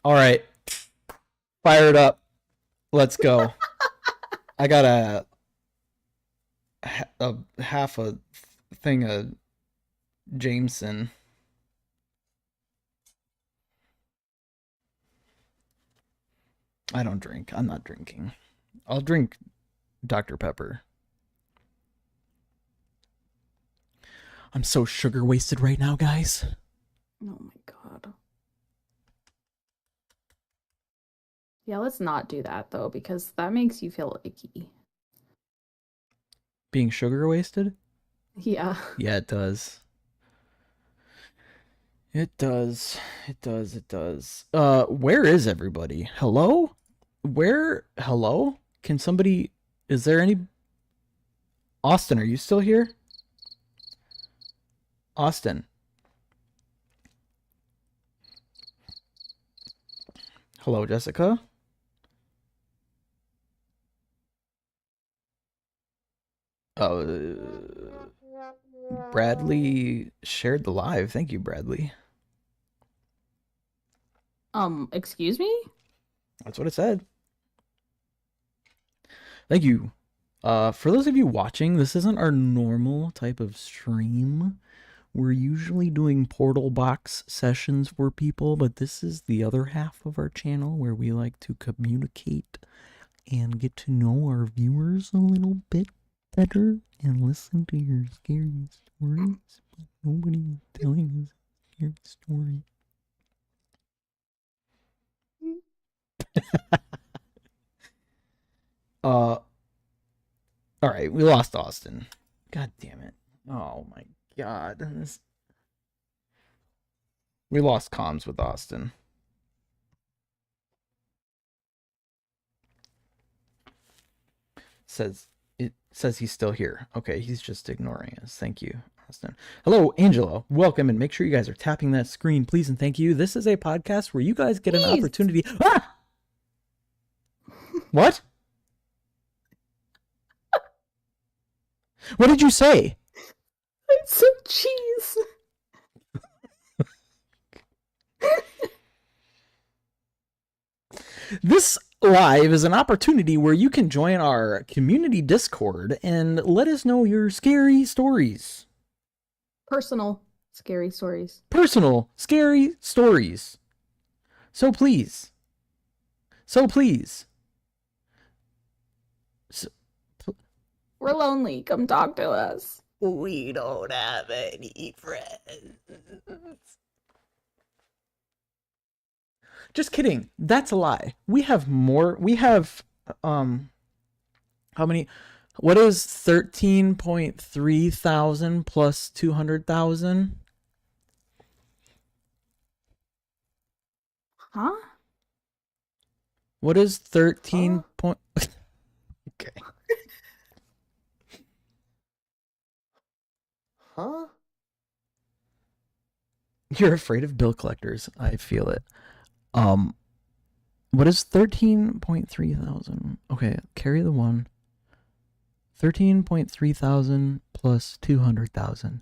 All right. Fire it up. Let's go. I got a half a thing of Jameson. I don't drink. I'm not drinking. I'll drink Dr. Pepper. I'm so sugar wasted right now, guys. Oh my God. Yeah, let's not do that though, because that makes you feel icky. Being sugar wasted? Yeah. Yeah, it does. It does. It does. It does. Where is everybody? Hello? Hello? Can somebody, is there any, Austin, are you still here? Austin. Hello, Jessica? Bradley shared the live. Thank you, Bradley. Excuse me? That's what it said. Thank you. For those of you watching, this isn't our normal type of stream. We're usually doing portal box sessions for people, but this is the other half of our channel where we like to communicate and get to know our viewers a little bit better and listen to your scary stories, but nobody is telling us a scary story. All right, we lost Austin. God damn it. Oh my God. We lost comms with Austin. It says he's still here. Okay, he's just ignoring us. Thank you, Austin. Hello, Angela. Welcome, and make sure you guys are tapping that screen, please, and thank you. This is a podcast where you guys get an opportunity. Ah! What? What did you say? It's some cheese. This live is an opportunity where you can join our community Discord and let us know your scary stories. Personal scary stories. Personal scary stories. So please. We're lonely. Come talk to us. We don't have any friends. Just kidding. That's a lie. We have more. We have, how many? What is 13.3 thousand plus 200,000? Huh? What is 13 point? Okay. Huh? You're afraid of bill collectors. I feel it. What is 13.3 thousand? Okay, carry the one. 13.3 thousand plus 200,000.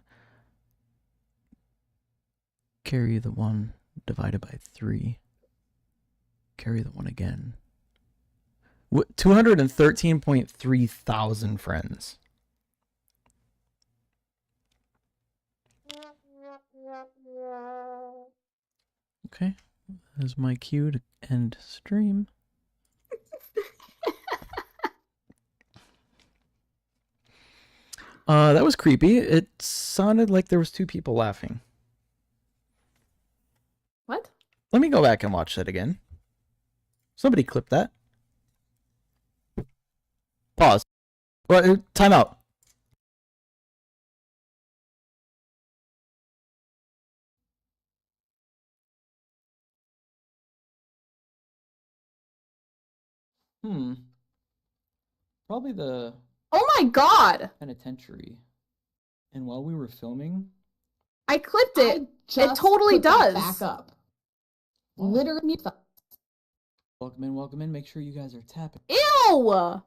Carry the 1 divided by 3. Carry the 1 again. 213.3 thousand friends. Okay. There's my cue to end stream. That was creepy. It sounded like there was 2 people laughing. What? Let me go back and watch that again. Somebody clip that. Pause. Well, time out. Probably the Oh my god! penitentiary. And while we were filming, I clipped it. It totally does. Back up. Literally. welcome in. Make sure you guys are tapping. Ew! Well,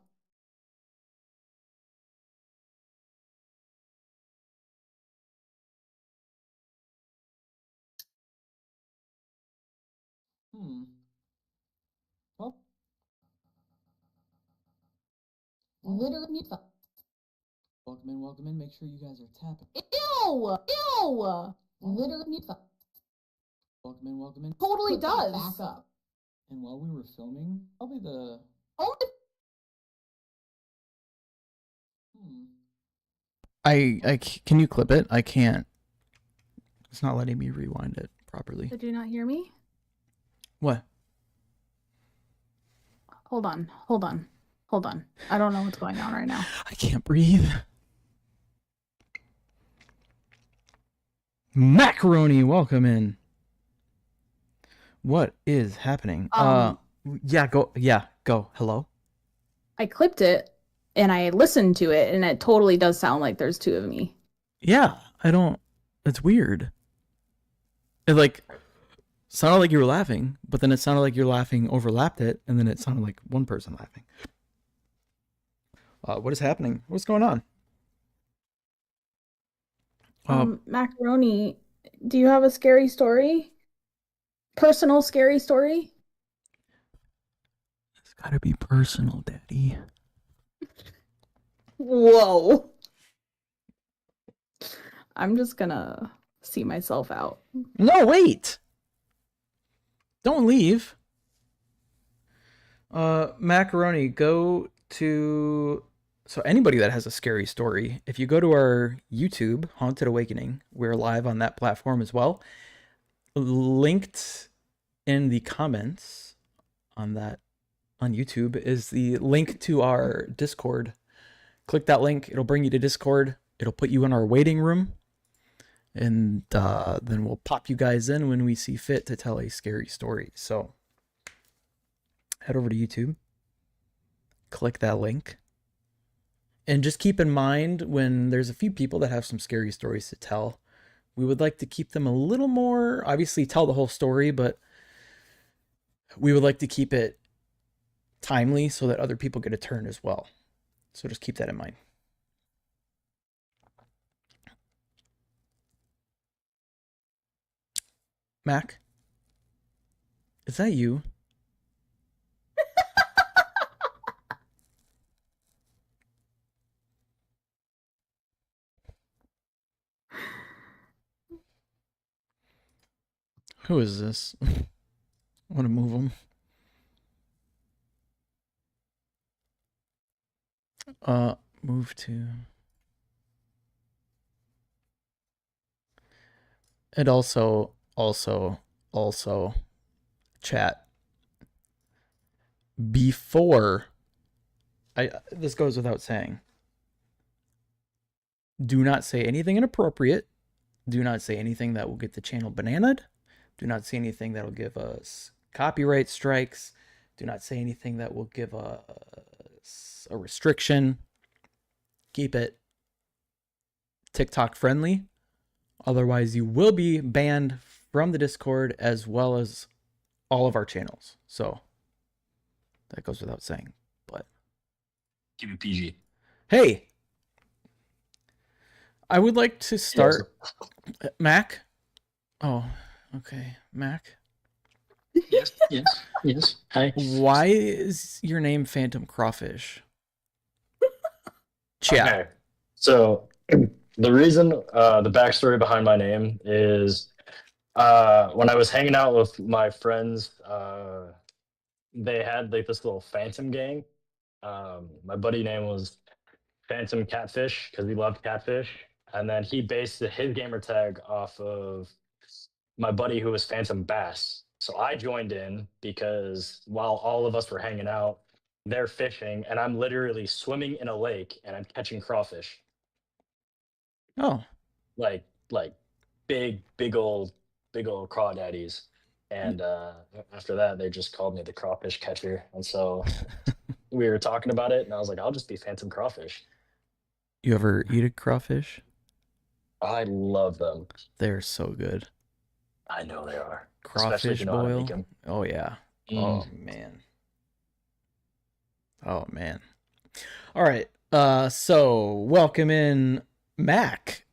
Literally. welcome in. Make sure you guys are tapping. Ew! Ew! Literally. Welcome in. Totally does. Back up. And while we were filming, probably the Oh I can you clip it? I can't. It's not letting me rewind it properly. Did you not hear me? What? Hold on. I don't know what's going on right now. I can't breathe. Macaroni, welcome in. What is happening? Go. Hello? I clipped it and I listened to it and it totally does sound like there's 2 of me. Yeah, it's weird. It like sounded like you were laughing, but then it sounded like your laughing overlapped it, and then it sounded like one person laughing. What is happening? What's going on? Macaroni, do you have a scary story? Personal scary story? It's gotta be personal, Daddy. Whoa. I'm just gonna see myself out. No, wait! Don't leave. Macaroni, go to... So anybody that has a scary story, if you go to our YouTube, Haunted Awakening, we're live on that platform as well. Linked in the comments on YouTube is the link to our Discord. Click that link. It'll bring you to Discord. It'll put you in our waiting room. And then we'll pop you guys in when we see fit to tell a scary story. So head over to YouTube. Click that link. And just keep in mind, when there's a few people that have some scary stories to tell, we would like to keep them a little more, obviously tell the whole story, but we would like to keep it timely so that other people get a turn as well. So just keep that in mind. Mac, is that you? Who is this? I want to move him. Move to... And also, chat. Before, this goes without saying. Do not say anything inappropriate. Do not say anything that will get the channel bananaed. Do not say anything that will give us copyright strikes. Do not say anything that will give us a restriction. Keep it TikTok friendly. Otherwise, you will be banned from the Discord as well as all of our channels. So that goes without saying. But keep it PG. Hey, I would like to start. Mac. Oh, Okay, Mac. Yes, yes, yes. Hi. Why is your name Phantom Crawfish? Chat. Okay, so the reason, the backstory behind my name is when I was hanging out with my friends, they had like this little Phantom gang. My buddy name was Phantom Catfish because he loved catfish, and then he based his gamer tag off of my buddy who was Phantom Bass. So I joined in because while all of us were hanging out, they're fishing, and I'm literally swimming in a lake and I'm catching crawfish. Oh, Like big old crawdaddies. And after that, they just called me the crawfish catcher. And so we were talking about it, and I was like, I'll just be Phantom Crawfish. you ever eat a crawfish? I love them. They're so good. I know they are. Crawfish Especially if you know how to make boil. 'em. Oh yeah. Oh man. Oh man. All right. So welcome in, Mac.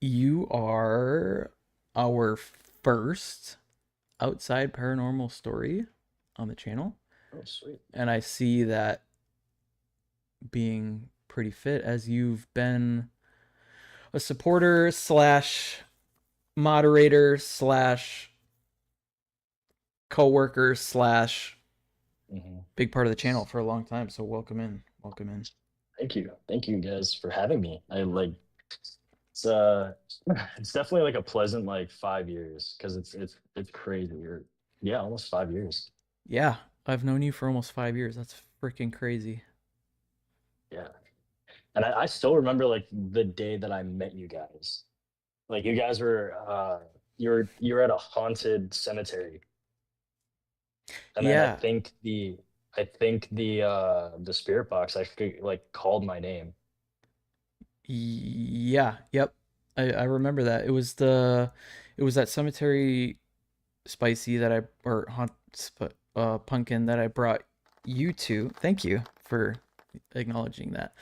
You are our first outside paranormal story on the channel. Oh, sweet. And I see that being pretty fit, as you've been a supporter slash moderator slash co-worker slash big part of the channel for a long time. So welcome in. Thank you guys for having me. I like it's it's definitely like a pleasant like 5 years because it's crazy. Yeah, almost 5 years. Yeah, I've known you for almost 5 years. That's freaking crazy. Yeah. And I still remember like the day that I met you guys. Like you guys were you were at a haunted cemetery. And then Yeah. I think the spirit box actually like called my name. Yeah. Yep. I remember that. It was that cemetery spicy that pumpkin that I brought you to. Thank you for acknowledging that.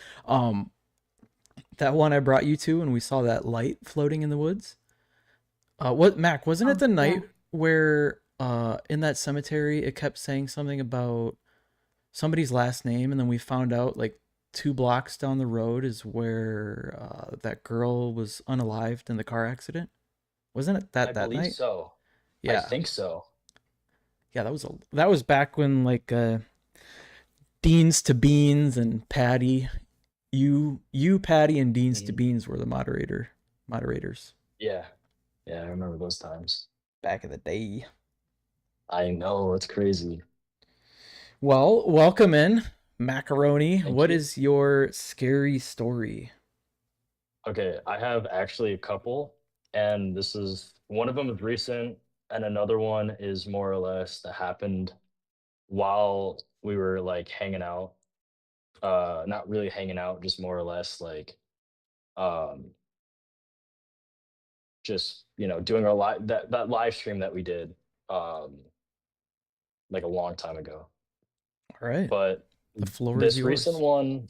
That one I brought you to, and we saw that light floating in the woods. What, Mac, wasn't it the night where in that cemetery it kept saying something about somebody's last name, and then we found out like 2 blocks down the road is where that girl was unalived in the car accident? Wasn't it that I believe night? so. Yeah. I think so. Yeah, that was back when like Deans to Beans and Patty, you Patty and Deans to Beans were the moderators. Yeah. Yeah, I remember those times. Back in the day. I know, it's crazy. Well, welcome in, Macaroni. What you. is your scary story? Okay, I have actually a couple, and this is one of them is recent, and another one is more or less that happened while we were like hanging out. Not really hanging out, just more or less like um just doing our live that live stream that we did like a long time ago. All right. But the floor this is yours. recent one,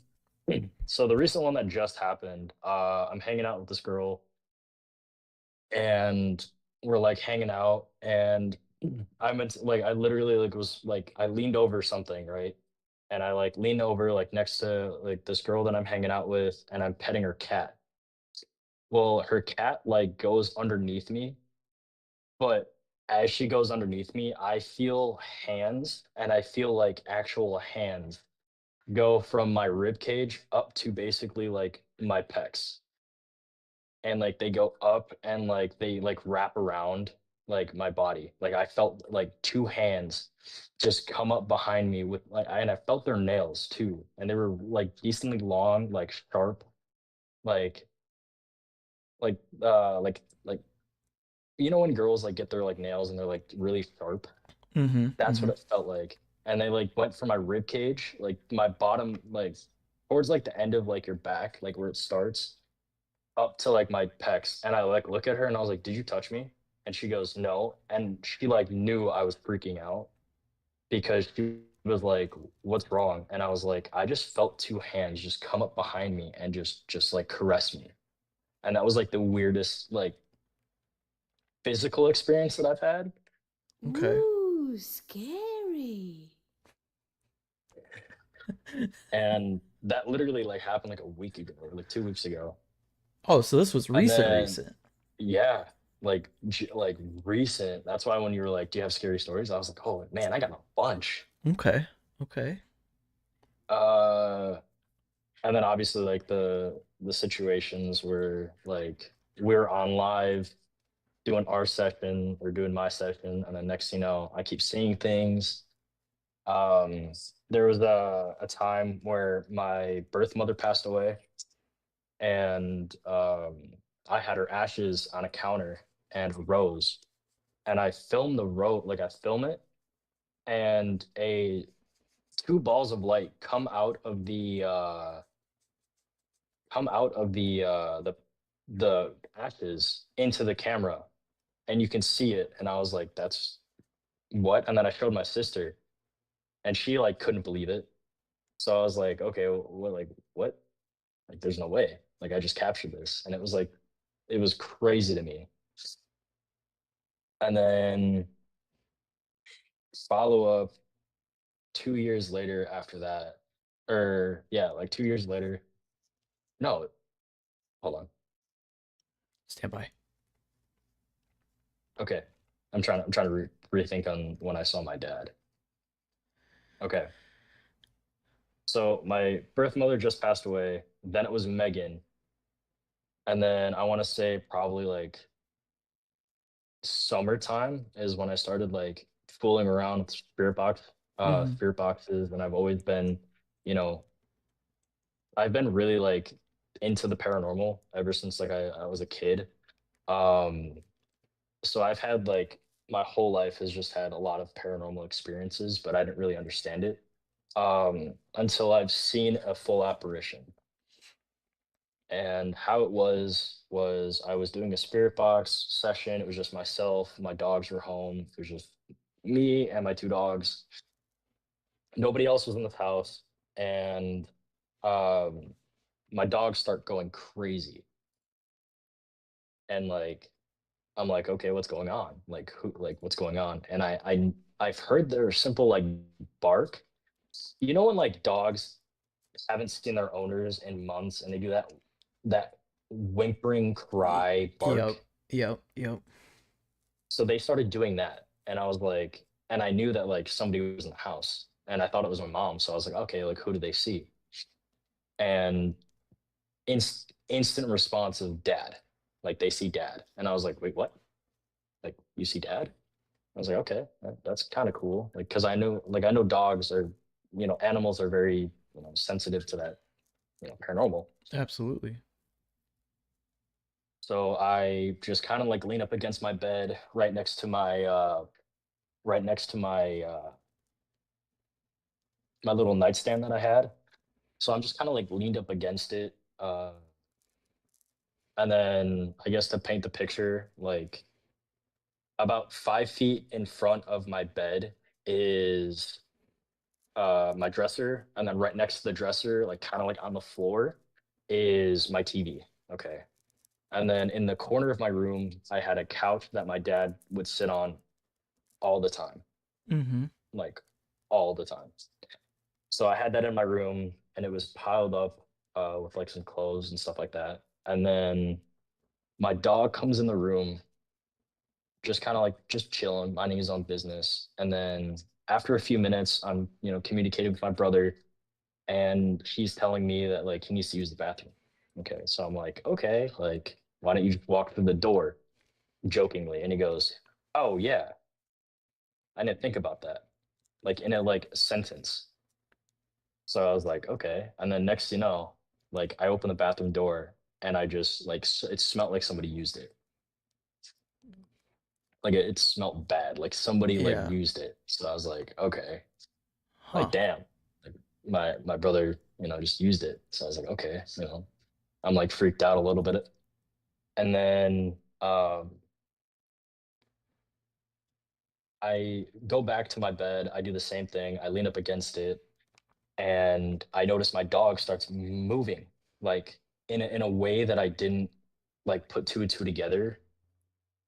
so the recent one that just happened, I'm hanging out with this girl, and we're like hanging out, and I literally like was like I leaned over something, right? And I like lean over like next to like this girl that I'm hanging out with, and I'm petting her cat. Well, her cat like goes underneath me, but as she goes underneath me, I feel hands, and I feel like actual hands go from my rib cage up to basically like my pecs. And like they go up and like they like wrap around like my body. Like I felt like 2 hands just come up behind me with like and I felt their nails too. And they were like decently long, like sharp, like like when girls like get their like nails and they're like really sharp. That's what it felt like. And they like went from my rib cage, like my bottom, like towards like the end of like your back, like where it starts, up to like my pecs. And I like look at her and I was like, "Did you touch me?" And she goes, "No." And she like knew I was freaking out because she was like, "What's wrong?" And I was like, "I just felt 2 hands just come up behind me and just like caress me." And that was like the weirdest, like physical experience that I've had. Okay. Ooh, scary. And that literally like happened like a week ago, or like 2 weeks ago. Oh, so this was And recent, then recent. yeah, like recent. That's why when you were like, "Do you have scary stories?" I was like, "Oh man, I got a bunch." Okay. Okay. Uh, and then obviously like the situations where like we're on live doing our session or doing my session, and then next thing you know, I keep seeing things. Um, there was a time where my birth mother passed away, and I had her ashes on a counter and a rose, and I filmed the rose, like I film it, and a two balls of light come out of the ashes into the camera, and you can see it, and I was like, that's what? And then I showed my sister, and she like couldn't believe it. So I was like, okay, what, like what? Like there's no way. Like I just captured this, and it was crazy to me. And then follow up 2 years later after that, or yeah, like 2 years later. No, hold on. Stand by. Okay, I'm trying to rethink on when I saw my dad. Okay, so my birth mother just passed away. Then it was Megan, and then I want to say probably like summertime is when I started like fooling around with Mm-hmm. spirit boxes, and I've always been, you know, I've been really like into the paranormal ever since like I was a kid. Um, so I've had like my whole life has just had a lot of paranormal experiences, but I didn't really understand it until I've seen a full apparition. And how it was I was doing a spirit box session. It was just myself, my dogs were home. It was just me and my two dogs. Nobody else was in the house, and um, my dogs start going crazy. And like I'm like, okay, what's going on? Like what's going on? And I've heard their simple like bark. You know when like dogs haven't seen their owners in months and they do that whimpering cry bark. Yep. Yep. Yep. So they started doing that, and I was like, and I knew that like somebody was in the house, and I thought it was my mom. So I was like, okay, like who do they see? And instant response of dad, like they see dad, and I was like, wait, what? Like you see dad? I was like, okay, that's kind of cool. Like, cause I know dogs are, animals are very, sensitive to that, paranormal. Absolutely. So I just kind of like lean up against my bed right next to my little nightstand that I had. So I'm just kind of like leaned up against it. And then I guess to paint the picture, like about 5 feet in front of my bed is my dresser, and then right next to the dresser, like kind of like on the floor, is my TV. Okay. And then in the corner of my room, I had a couch that my dad would sit on all the time, Mm-hmm. like all the time. So I had that in my room, and it was piled up with like some clothes and stuff like that. And then my dog comes in the room, just kind of like just chilling, minding his own business. And then after a few minutes, I'm communicating with my brother, and he's telling me that like he needs to use the bathroom. Okay, so I'm like, okay, like why don't you just walk through the door, jokingly? And he goes, oh yeah, I didn't think about that, like in a like sentence. So I was like, okay. And then next you know, like I open the bathroom door, and I just like it smelled like somebody used it. Like it smelled bad, like somebody like Yeah. used it. So I was like, okay, like Huh. damn, like my brother, just used it. So I was like, okay, I'm like freaked out a little bit. And then I go back to my bed. I do the same thing. I lean up against it, and I notice my dog starts moving, like in a way that I didn't like put two and two together.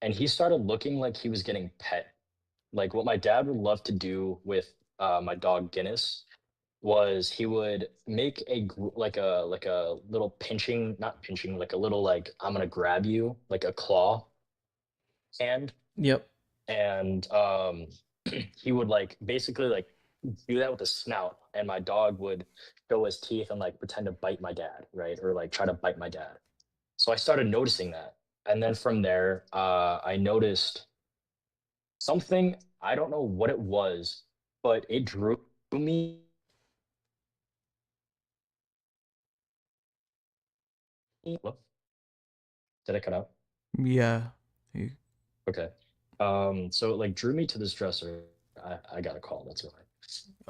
and he started looking like he was getting pet. Like what my dad would love to do with my dog Guinness was he would make like a little pinching, not pinching, like a little like I'm gonna grab you, like a claw hand, Yep. and he would like basically like do that with a snout, and my dog would show his teeth and like pretend to bite my dad, right, or like try to bite my dad. So I started noticing that, and then from there, I noticed something. I don't know what it was, but it drew me. Whoop, did I cut out? Yeah. Okay. So it like drew me to this dresser. I got a call. That's why.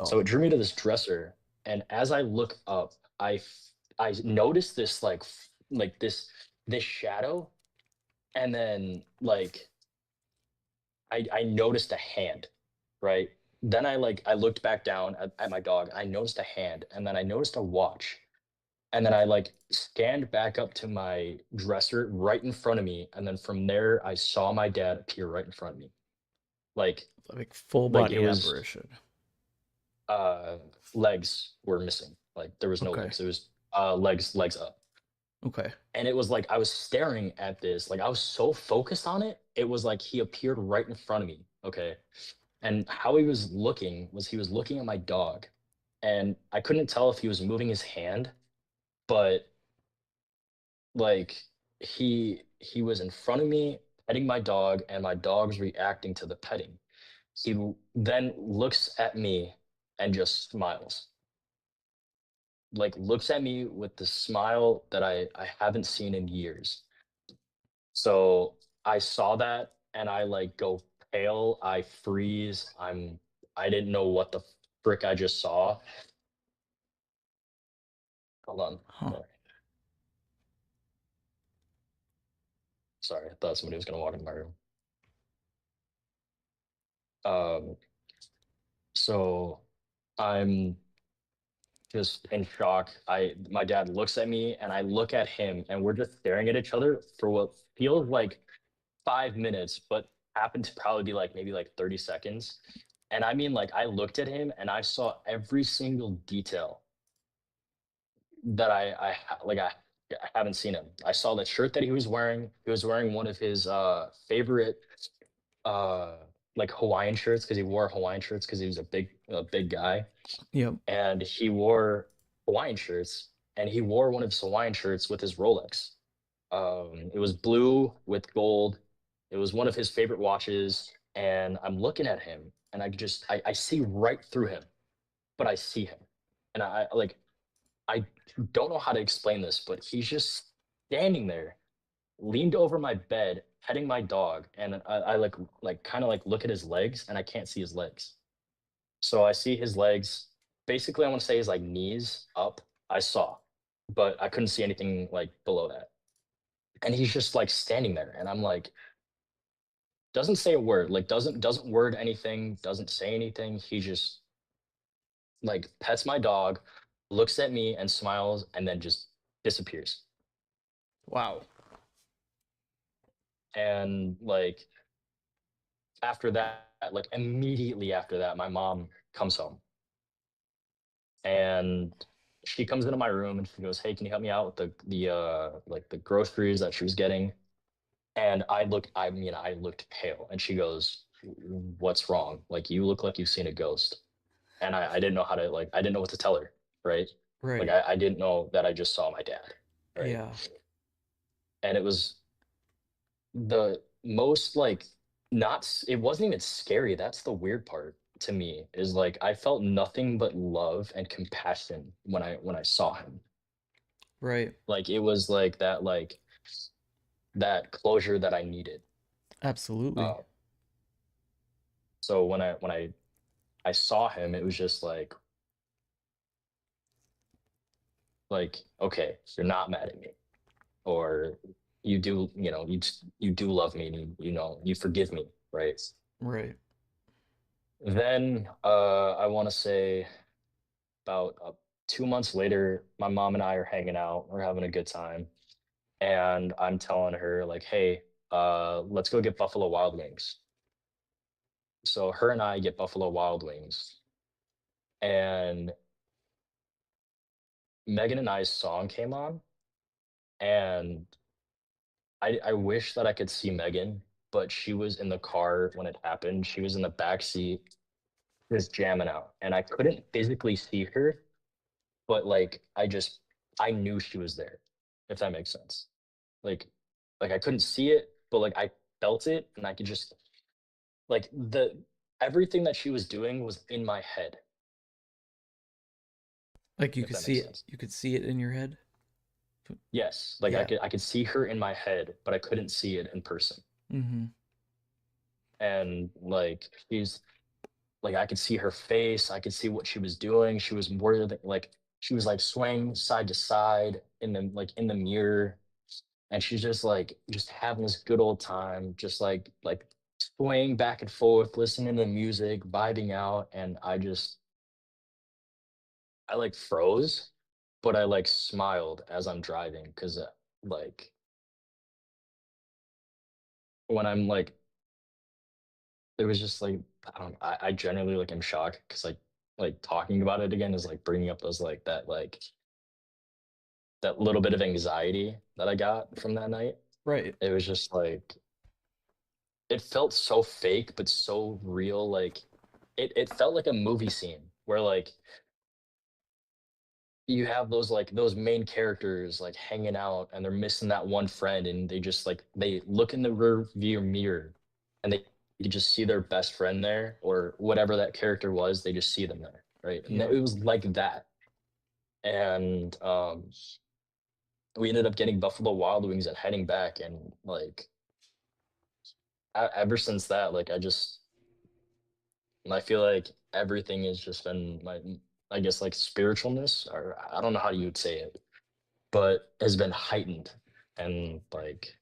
So Oh. it drew me to this dresser, and as I look up, I noticed this like this shadow, and then like I noticed a hand, right? Then I looked back down at my dog. I noticed a hand, and then I noticed a watch, and then I like scanned back up to my dresser right in front of me, and then from there I saw my dad appear right in front of me, like Like full like it body was apparition. uh legs were missing, like there was no Okay. legs, it was legs up, Okay. and it was like I was staring at this, like I was so focused on it, it was like he appeared right in front of me. Okay. And how he was looking was he was looking at my dog, and I couldn't tell if he was moving his hand, but like he was in front of me petting my dog, and my dog's reacting to the petting. Then looks at me and just smiles, like looks at me with the smile that I haven't seen in years. So I saw that, and I like go pale, I freeze, I didn't know what the frick I just saw. Hold on. Huh. Sorry, I thought somebody was gonna walk into my room. Um, so I'm just in shock. My dad looks at me, and I look at him, and we're just staring at each other for what feels like 5 minutes, but happened to probably be like maybe like 30 seconds. And I mean, like I looked at him and I saw every single detail that I haven't seen him. I saw the shirt that he was wearing. He was wearing one of his favorite uh like Hawaiian shirts, because he wore Hawaiian shirts because he was a big guy, Yep. and he wore Hawaiian shirts, and he wore one of his Hawaiian shirts with his Rolex. It was blue with gold. It was one of his favorite watches, and I'm looking at him, and I see right through him, but I see him, and I don't know how to explain this, but he's just standing there, leaned over my bed, petting my dog, and I like kind of like look at his legs, and I can't see his legs. So I see his legs. Basically, I want to say his like knees up. I saw, but I couldn't see anything like below that. And he's just like standing there, and I'm like, doesn't say a word, like doesn't word anything, doesn't say anything. He just like pets my dog, looks at me and smiles, and then just disappears. Wow. And like after that, like immediately after that, my mom comes home, and she comes into my room, and she goes, "Hey, can you help me out with the like the groceries that she was getting?" And I looked pale, and she goes, "What's wrong? Like you look like you've seen a ghost." And I didn't know how to like I didn't know what to tell her, right? Like Right. I didn't know that I just saw my dad, right? Yeah. And it was the most like it wasn't even scary. That's the weird part to me, is like I felt nothing but love and compassion when I saw him. Right. Like it was like that closure that I needed. Absolutely. Uh, so when I saw him, it was just like okay, you're not mad at me, or you do, you do love me, and you forgive me, right? Right. Then I want to say about 2 months later, my mom and I are hanging out, we're having a good time, and I'm telling her like, hey, let's go get Buffalo Wild Wings. So her and I get Buffalo Wild Wings, and Megan and I's song came on, and I wish that I could see Megan, but she was in the car when it happened. She was in the back seat, just jamming out, and I couldn't physically see her, but like I knew she was there, if that makes sense. Like like I couldn't see it, but like I felt it, and I could just like the everything that she was doing was in my head, Like you if could that see makes it. sense. You could see it in your head. Yes, like Yeah. I could see her in my head, but I couldn't see it in person. Mm-hmm. And like she's like I could see her face, I could see what she was doing. She was more than like she was like swaying side to side in the mirror, and she's just like just having this good old time, just like swaying back and forth, listening to music, vibing out, and I like froze, but I like smiled as I'm driving because like when I'm like it was just like I don't I generally like am shocked because like talking about it again is like bringing up those that little bit of anxiety that I got from that night. Right. It was just like it felt so fake but so real. Like it felt like a movie scene where like you have those main characters like hanging out and they're missing that one friend and they just like they look in the rear view mirror and they you just see their best friend there or whatever that character was, they just see them there, right? And Yeah. it was like that. And we ended up getting Buffalo Wild Wings and heading back, and like ever since that, like I feel like everything has just been I guess like spiritualness, or I don't know how you would say it, but has been heightened, and like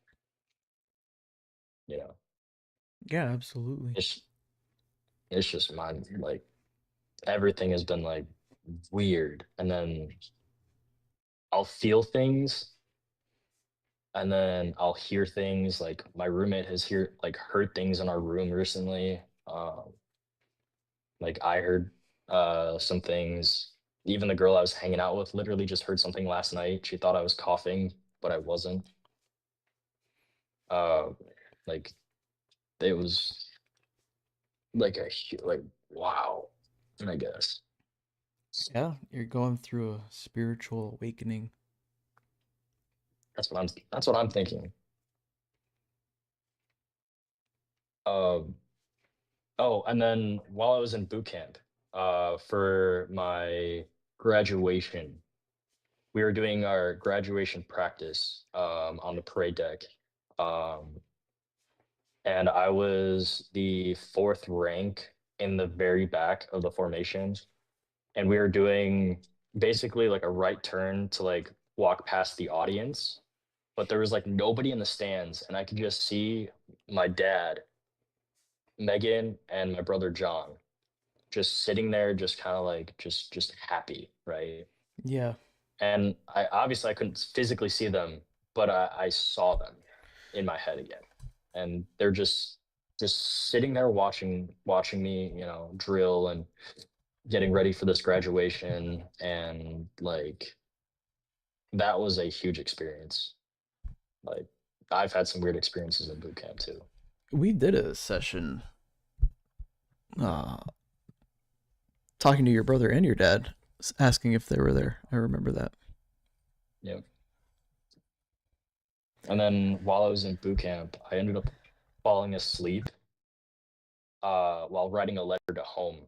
you know, Yeah, absolutely. it's it's just my like everything has been like weird, and then I'll feel things, and then I'll hear things. Like my roommate has heard things in our room recently. Like I heard some things. Even the girl I was hanging out with literally just heard something last night. She thought I was coughing, but I wasn't. Uh, like it was like like wow, I guess. Yeah, you're going through a spiritual awakening. That's what I'm thinking. Um, oh, and then while I was in boot camp, for my graduation, we were doing our graduation practice on the parade deck. Um, and I was the fourth rank in the very back of the formation. And we were doing basically like a right turn to like walk past the audience, but there was like nobody in the stands, and I could just see my dad, Megan, and my brother John just sitting there, just kind of like just happy, right? Yeah. And I couldn't physically see them, but I saw them in my head again, and they're just sitting there watching me, drill and getting ready for this graduation, and like that was a huge experience. Like I've had some weird experiences in boot camp too. We did a session uh talking to your brother and your dad, asking if they were there. I remember that. Yep. And then while I was in boot camp, I ended up falling asleep while writing a letter to home.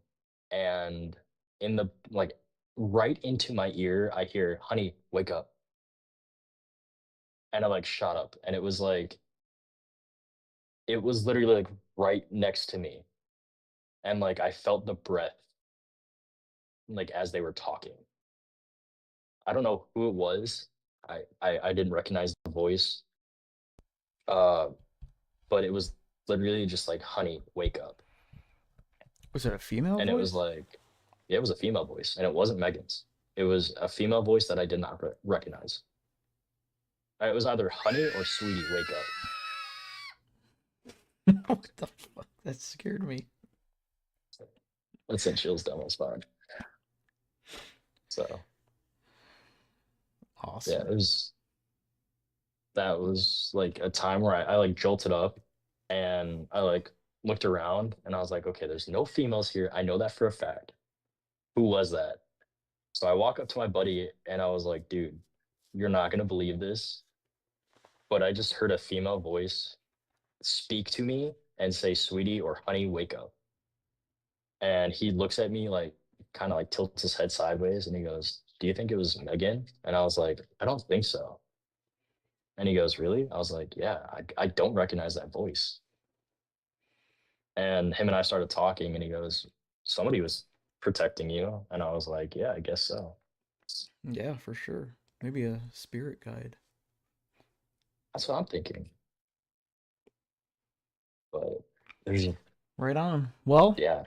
And in the like right into my ear, I hear, "Honey, wake up." And I like shot up, and it was literally like right next to me. And like I felt the breath like as they were talking. I don't know who it was. I didn't recognize the voice. Uh, but it was literally just like, "Honey, wake up." Was it a female And it was voice? like, yeah, it was a female voice, and it wasn't Megan's. It was a female voice that I did not recognize. It was either "Honey" or "Sweetie, wake up." What the fuck? That scared me. That sent chills down my spine. So Awesome. yeah, that was like a time where I like jolted up and I like looked around and I was like, okay, there's no females here. I know that for a fact. Who was that? So I walk up to my buddy and I was like, dude, you're not gonna believe this, but I just heard a female voice speak to me and say, sweetie or honey, wake up. And he looks at me like kind of like tilts his head sideways and he goes, do you think it was Megan? And I was like, I don't think so. And he goes, really? I was like, yeah, I don't recognize that voice. And him and I started talking and he goes, somebody was protecting you. And I was like, yeah, I guess so. Yeah, for sure. Maybe a spirit guide. That's what I'm thinking. But there's, Right on. Well, yeah,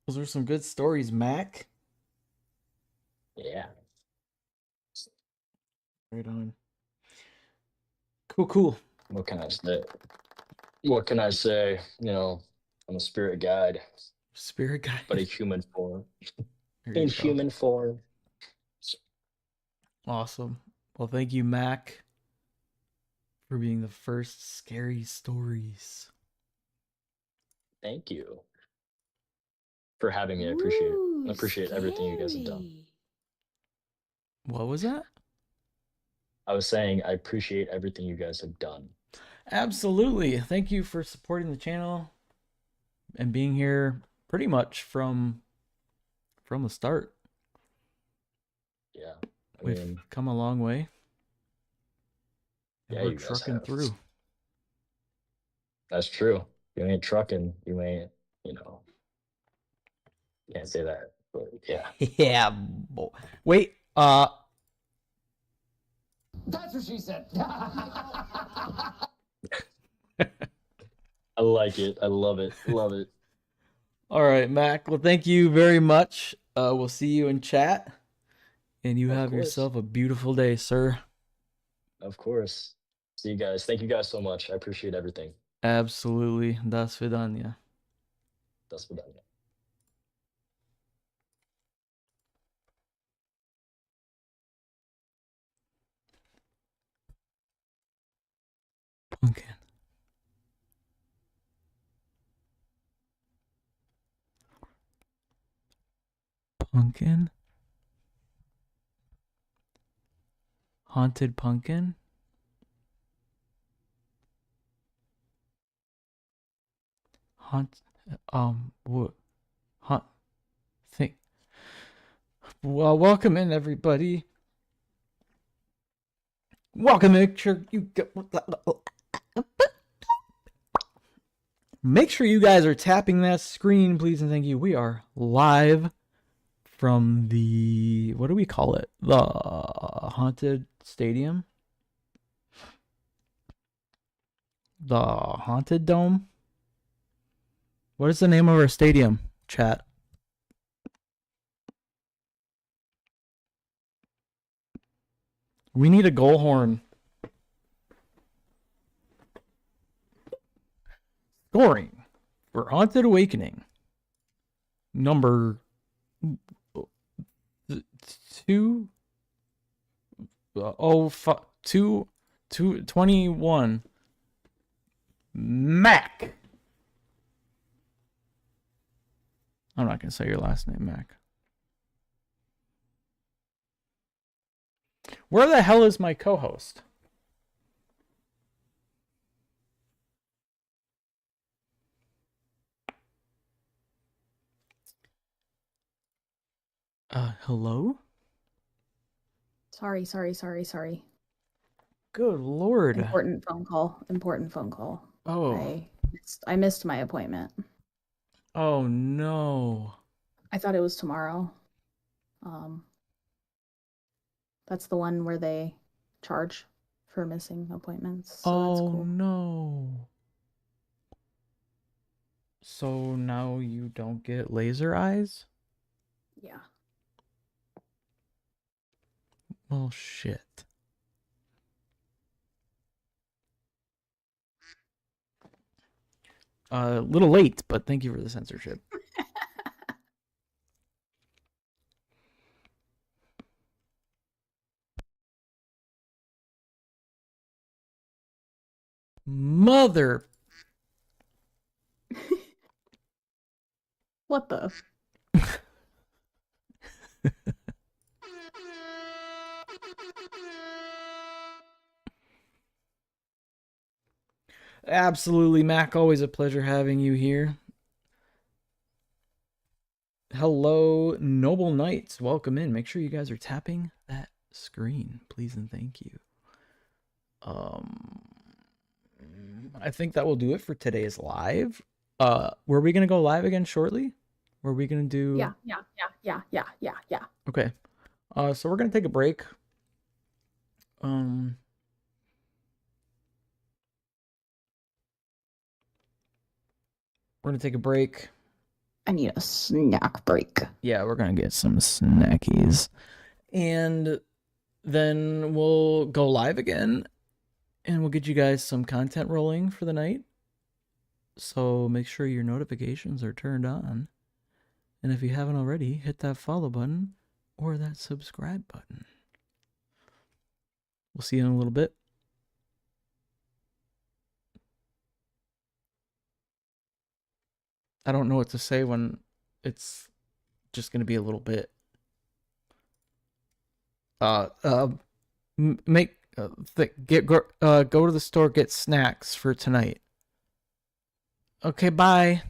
those are some good stories, Mac. yeah. Right on. Cool. What can I say? What can I say? You know, I'm a spirit guide, Spirit guide. but in human form. There you In go. human form. Awesome. Well, thank you, Mac, for being the first scary stories. Thank you for having me. I appreciate it. Ooh, I appreciate everything you guys have done. scary. What was that? I was saying I appreciate everything you guys have done. Absolutely. Thank you for supporting the channel and being here pretty much from the start. Yeah. We've come a long way. And Yeah, we're you guys trucking have. through. That's true. You ain't trucking. You ain't, can't say that. But yeah. Yeah. Wait, That's what she said. I like it. I love it. Love it. all right, Mac. Well, thank you very much. We'll see you in chat. And you Of have course. yourself a beautiful day, sir. Of course. See you guys. Thank you guys so much. I appreciate everything. Absolutely. До свидания. До свидания. Pumpkin. Pumpkin? Haunted pumpkin? What? Think. Well, welcome in, everybody. Welcome. Make sure you guys are tapping that screen, please and thank you. We are live from the, what do we call it? The haunted stadium? The haunted dome? What is the name of our stadium, chat? We need a goal horn. Scoring for Haunted Awakening. Number 221. Mac. I'm not going to say your last name, Mac. Where the hell is my co-host? Hello? Sorry. Good Lord. Important phone call. Oh. I missed my appointment. Oh no. I thought it was tomorrow. That's the one where they charge for missing appointments. So that's cool. No. So now you don't get laser eyes? Yeah. Well, shit. A little late, but thank you for the censorship. Mother. What the? Absolutely, Mac. Always a pleasure having you here. Hello, noble knights. Welcome in. Make sure you guys are tapping that screen, please and thank you. I think that will do it for today's live. Were we gonna go live again shortly? Were we gonna do? Yeah. Okay. So we're gonna take a break. We're gonna take a break. I need a snack break. Yeah, we're gonna get some snackies, and then we'll go live again, and we'll get you guys some content rolling for the night. So make sure your notifications are turned on, and if you haven't already, hit that follow button or that subscribe button. We'll see you in a little bit. I don't know what to say when it's just going to be a little bit. Go to the store, get snacks for tonight. Okay, bye.